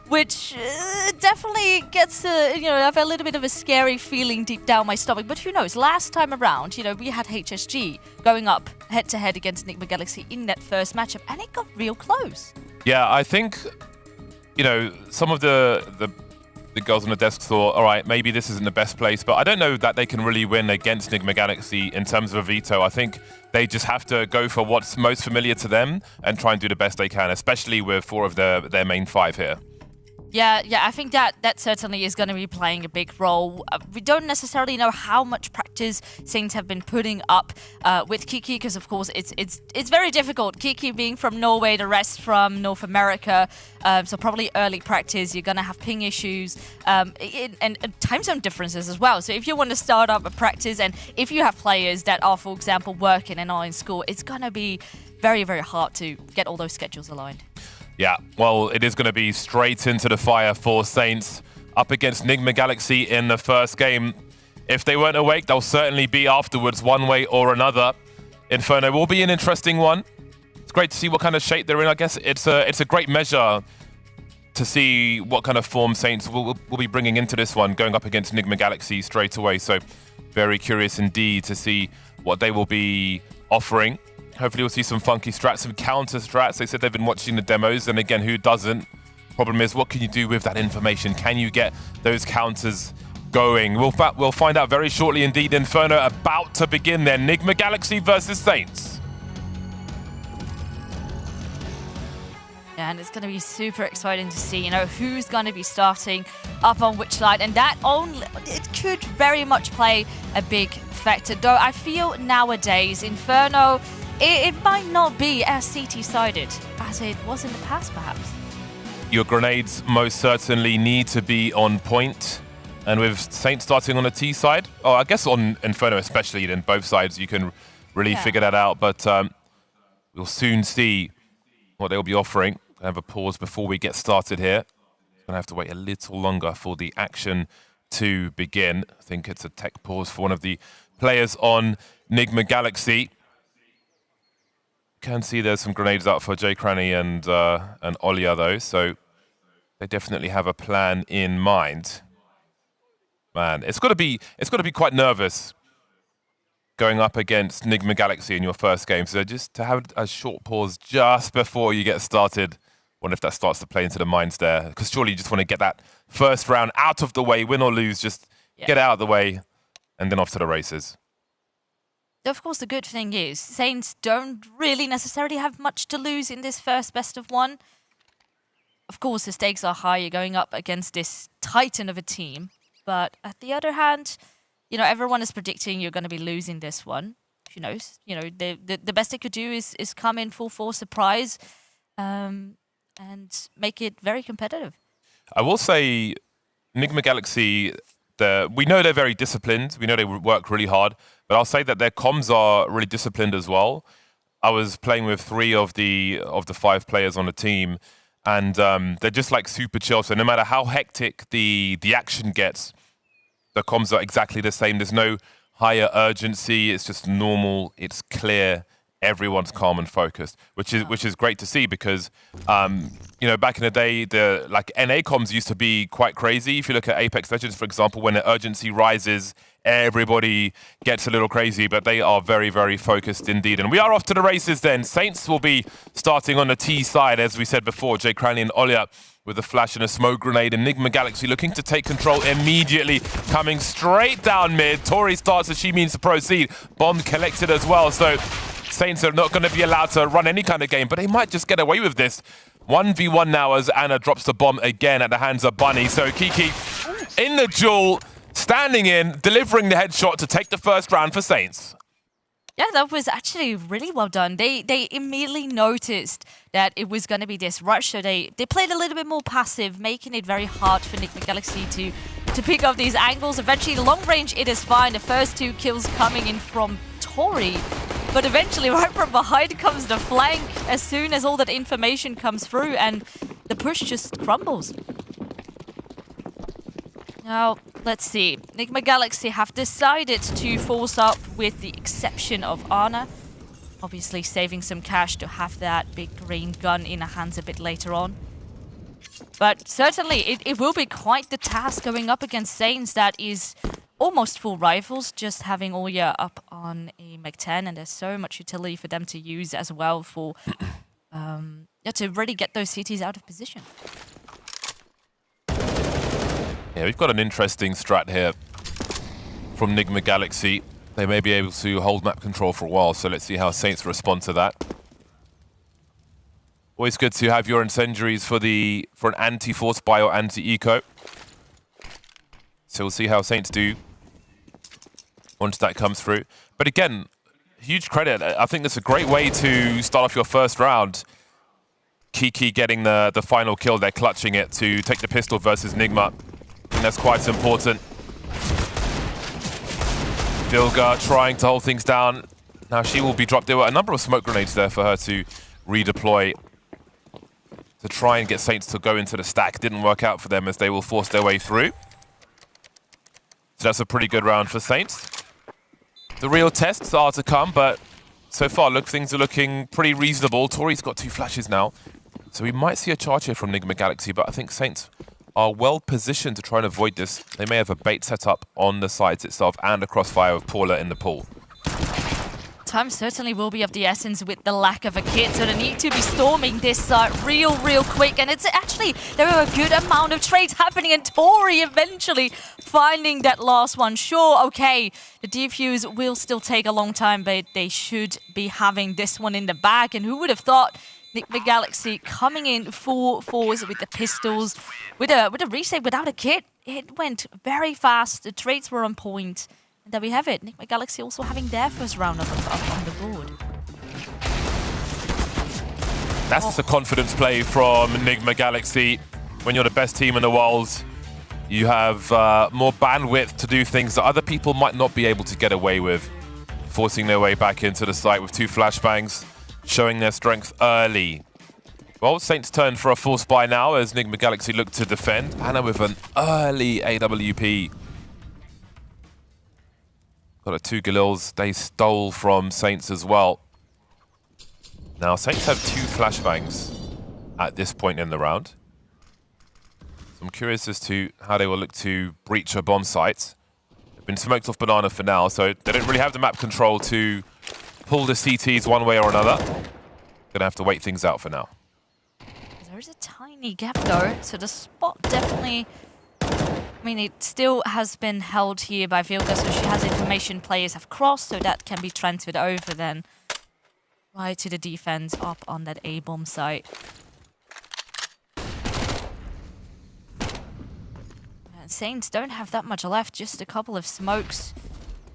which definitely gets, I have a little bit of a scary feeling deep down my stomach. But who knows? Last time around, we had HSG going up head-to-head against Nigma Galaxy in that first matchup, and it got real close. Yeah, I think, some of the girls on the desk thought, all right, maybe this isn't the best place, but I don't know that they can really win against Nigma Galaxy in terms of a veto. I think they just have to go for what's most familiar to them and try and do the best they can, especially with 4 of their main 5 here. Yeah, I think that certainly is going to be playing a big role. We don't necessarily know how much practice Saints have been putting up with Kiki, because of course it's very difficult. Kiki being from Norway, the rest from North America, so probably early practice. You're going to have ping issues and time zone differences as well. So if you want to start up a practice, and if you have players that are, for example, working and are in school, it's going to be very, very hard to get all those schedules aligned. Yeah, well, it is going to be straight into the fire for Saints up against Nigma Galaxy in the first game. If they weren't awake, they'll certainly be afterwards, one way or another. Inferno will be an interesting one. It's great to see what kind of shape they're in. I guess it's a great measure to see what kind of form Saints will be bringing into this one, going up against Nigma Galaxy straight away. So very curious indeed to see what they will be offering. Hopefully we'll see some funky strats, some counter strats. They said they've been watching the demos, and again, who doesn't? Problem is, what can you do with that information? Can you get those counters going? We'll find out very shortly indeed. Inferno about to begin there. Nigma Galaxy versus Saints. Yeah, and it's going to be super exciting to see, who's going to be starting up on which side. And it could very much play a big factor. Though I feel nowadays, Inferno, it might not be as CT-sided as it was in the past, perhaps. Your grenades most certainly need to be on point. And with Saints starting on the T side, I guess on Inferno especially, then both sides, you can really figure that out. But we'll soon see what they'll be offering. I have a pause before we get started here. Going to have to wait a little longer for the action to begin. I think it's a tech pause for one of the players on Nigma Galaxy. can see there's some grenades out for Jay Cranny and Olia though, so they definitely have a plan in mind. Man, it's got to be quite nervous going up against Nigma Galaxy in your first game. So just to have a short pause just before you get started. Wonder if that starts to play into the minds there, because surely you just want to get that first round out of the way, win or lose, just get it out of the way, and then off to the races. Of course, the good thing is Saints don't really necessarily have much to lose in this first best of one. Of course, the stakes are high. You're going up against this titan of a team. But at the other hand, you know, everyone is predicting you're going to be losing this one. Who knows? You know, the best they could do is come in full force surprise and make it very competitive. I will say, Nigma Galaxy, we know they're very disciplined. We know they work really hard. But I'll say that their comms are really disciplined as well. I was playing with 3 of the 5 players on the team, and they're just like super chill. So no matter how hectic the action gets, the comms are exactly the same. There's no higher urgency. It's just normal. It's clear. Everyone's calm and focused, which is great to see, because you know, back in the day, the NA comms used to be quite crazy. If you look at Apex Legends, for example, when the urgency rises, everybody gets a little crazy, but they are very, very focused indeed. And we are off to the races then. Saints will be starting on the T side, as we said before. Jay Cranley and Olia with a flash and a smoke grenade. Enigma Galaxy looking to take control immediately, coming straight down mid. Tori starts as she means to proceed. Bomb collected as well, so Saints are not going to be allowed to run any kind of game, but they might just get away with this. 1v1 now as Anna drops the bomb again at the hands of Bunny. So Kiki in the duel, standing in, delivering the headshot to take the first round for Saints. Yeah, that was actually really well done. They immediately noticed that it was going to be this rush, so they played a little bit more passive, making it very hard for Nigma Galaxy to pick up these angles. Eventually, long range, it is fine. The first 2 kills coming in from Tori. But eventually, right from behind comes the flank as soon as all that information comes through, and the push just crumbles. Now, let's see. Nigma Galaxy have decided to force up with the exception of Anna. Obviously saving some cash to have that big green gun in her hands a bit later on. But certainly, it will be quite the task going up against Saints that is almost full rifles, just having Oya up on a Mag-10, and there's so much utility for them to use as well for to really get those cities out of position. Yeah, we've got an interesting strat here from Nigma Galaxy. They may be able to hold map control for a while, so let's see how Saints respond to that. Always good to have your incendiaries for an anti-force buy or anti-eco. So we'll see how Saints do once that comes through. But again, huge credit. I think that's a great way to start off your first round. Kiki getting the final kill. They're clutching it to take the pistol versus Nigma. I think that's quite important. Vilga trying to hold things down. Now she will be dropped. There were a number of smoke grenades there for her to redeploy to try and get Saints to go into the stack. Didn't work out for them as they will force their way through. So that's a pretty good round for Saints. The real tests are to come, but so far things are looking pretty reasonable. Tori's got 2 flashes now, so we might see a charge here from Nigma Galaxy, but I think Saints are well positioned to try and avoid this. They may have a bait set up on the sides itself and a crossfire with Paula in the pool. Time certainly will be of the essence with the lack of a kit, so they need to be storming this side real quick. And it's actually, there are a good amount of trades happening, and Tori eventually finding that last one. Sure, okay, the defuse will still take a long time, but they should be having this one in the bag. And who would have thought Nigma Galaxy coming in full force with the pistols, with a resave without a kit. It went very fast. The trades were on point. And there we have it. Nigma Galaxy also having their first round up on the board. That's a confidence play from Nigma Galaxy. When you're the best team in the world, you have more bandwidth to do things that other people might not be able to get away with. Forcing their way back into the site with 2 flashbangs, showing their strength early. Well, Saints turn for a full spy now as Nigma Galaxy look to defend. Anna with an early AWP. Got a 2 Galils they stole from Saints as well. Now, Saints have 2 flashbangs at this point in the round. So I'm curious as to how they will look to breach a bomb site. They've been smoked off Banana for now, so they don't really have the map control to pull the CTs one way or another. Gonna have to wait things out for now. There is a tiny gap though, so the spot definitely... I mean, it still has been held here by Vilga, so she has information players have crossed, so that can be transferred over then. Right to the defense up on that A-bomb site. And Saints don't have that much left, just a couple of smokes.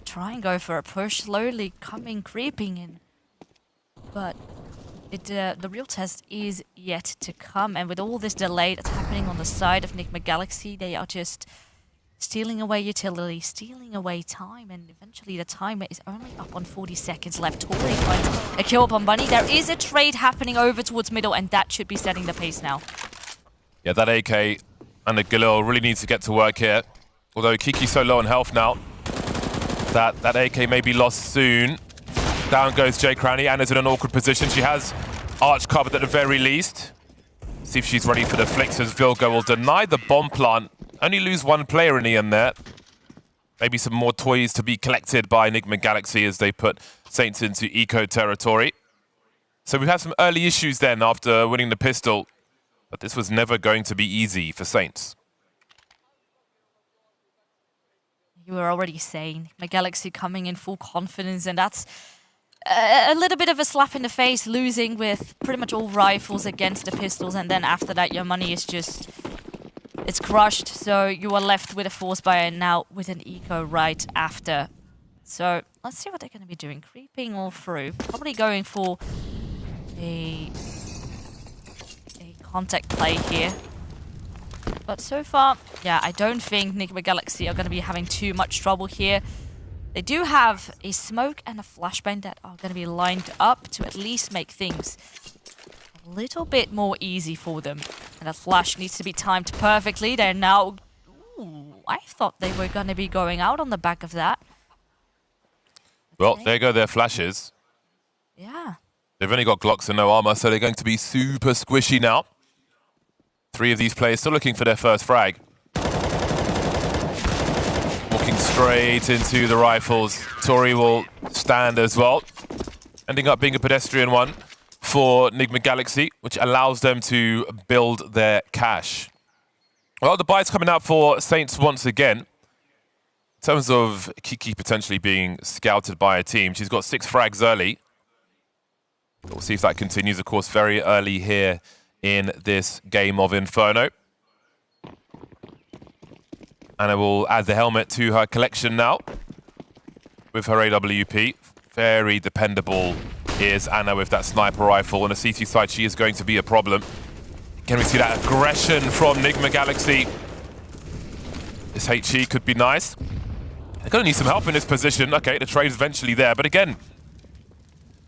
Try and go for a push, slowly creeping in. But the real test is yet to come, and with all this delay that's happening on the side of Nigma Galaxy, they are just stealing away utility, stealing away time, and eventually the timer is only up on 40 seconds left. Tori finds a kill upon Bunny. There is a trade happening over towards middle, and that should be setting the pace now. Yeah, that AK and the Galil really needs to get to work here. Although Kiki's so low on health now, that AK may be lost soon. Down goes Jay Cranny. Anna's in an awkward position. She has Arch covered at the very least. See if she's ready for the flicks as Vilga will deny the bomb plant. Only lose 1 player in the end there. Maybe some more toys to be collected by Enigma Galaxy as they put Saints into eco territory. So we've had some early issues then after winning the pistol. But this was never going to be easy for Saints. You were already saying, Enigma Galaxy coming in full confidence, and that's a little bit of a slap in the face, losing with pretty much all rifles against the pistols, and then after that your money is just... it's crushed, so you are left with a force buyer now with an eco right after. So let's see what they're going to be doing. Creeping all through. Probably going for a contact play here. But so far, yeah, I don't think Enigma Galaxy are going to be having too much trouble here. They do have a smoke and a flashbang that are going to be lined up to at least make things a little bit more easy for them. And that flash needs to be timed perfectly. They're now... Ooh, I thought they were going to be going out on the back of that. Well, there go their flashes. Yeah. They've only got Glocks and no armor, so they're going to be super squishy now. 3 of these players still looking for their first frag. Walking straight into the rifles. Tori will stand as well. Ending up being a pedestrian one for Enigma Galaxy, which allows them to build their cash. Well, the buy's coming out for Saints once again. In terms of Kiki potentially being scouted by a team, she's got 6 frags early. We'll see if that continues, of course, very early here in this game of Inferno. Anna will add the helmet to her collection now with her AWP. Very dependable is Anna with that sniper rifle. On the CT side, she is going to be a problem. Can we see that aggression from Enigma Galaxy? This HE could be nice. They're going to need some help in this position. Okay, the trade's eventually there, but again,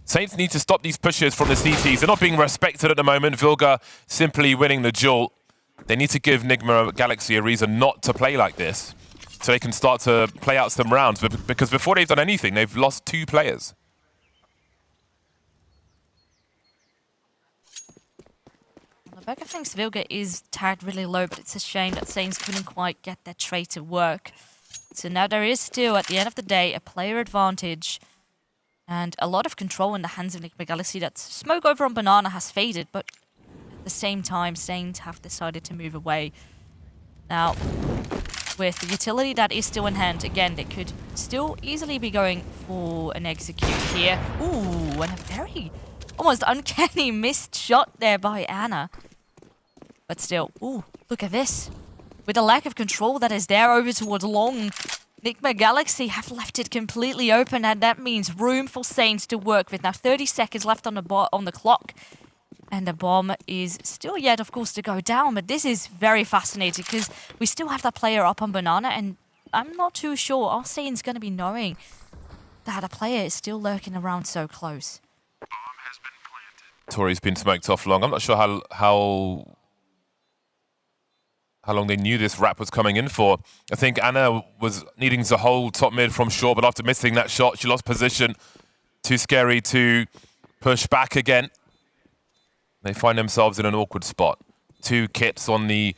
Saints need to stop these pushes from the CTs. They're not being respected at the moment. Vilga simply winning the duel. They need to give Enigma Galaxy a reason not to play like this so they can start to play out some rounds. Because before they've done anything, they've lost 2 players. On the back of things, Vilga is tagged really low, but it's a shame that Saints couldn't quite get that trade to work. So now there is still, at the end of the day, a player advantage. And a lot of control in the hands of Enigma Galaxy. That smoke over on Banana has faded, but at the same time, Saints have decided to move away. Now, with the utility that is still in hand, again, they could still easily be going for an execute here. Ooh, and a very almost uncanny missed shot there by Anna. But still, ooh, look at this. With the lack of control that is there over towards long, Enigma Galaxy have left it completely open, and that means room for Saints to work with. Now 30 seconds left on the clock, and the bomb is still yet, of course, to go down. But this is very fascinating because we still have that player up on Banana, and I'm not too sure. Are Saints going to be knowing that a player is still lurking around so close? Tori's been smoked off long. I'm not sure how long they knew this wrap was coming in for. I think Anna was needing to hold top mid from short, but after missing that shot, she lost position. Too scary to push back again. They find themselves in an awkward spot. 2 kits on the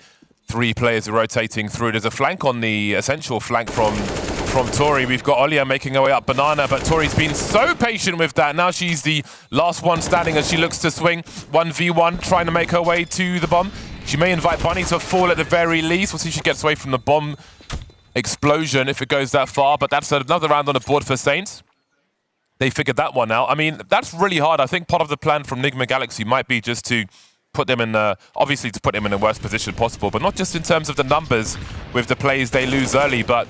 3 players rotating through. There's a flank on the essential flank from Tori. We've got Olia making her way up Banana, but Tori's been so patient with that. Now she's the last one standing as she looks to swing. 1v1, trying to make her way to the bomb. She may invite Bunny to fall at the very least. We'll see if she gets away from the bomb explosion if it goes that far, but that's another round on the board for Saints. They figured that one out. I mean, that's really hard. I think part of the plan from Nigma Galaxy might be just to put them in obviously to put them in the worst position possible, but not just in terms of the numbers with the plays they lose early, but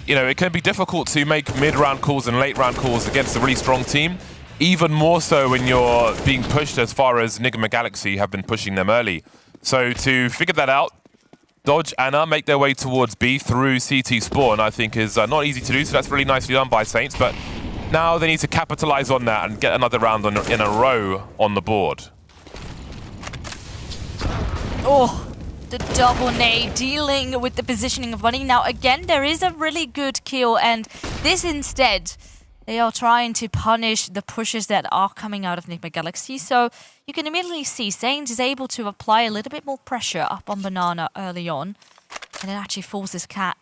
you know, it can be difficult to make mid-round calls and late-round calls against a really strong team, even more so when you're being pushed as far as Nigma Galaxy have been pushing them early. So to figure that out, Dodge, Anna make their way towards B through CT spawn, I think is not easy to do, so that's really nicely done by Saints, but now they need to capitalize on that and get another round in a row on the board. Oh, the double nade dealing with the positioning of Bunny. Now, again, there is a really good kill, and this instead, they are trying to punish the pushes that are coming out of Nigma Galaxy. So you can immediately see Saints is able to apply a little bit more pressure up on Banana early on, and it actually forces Cat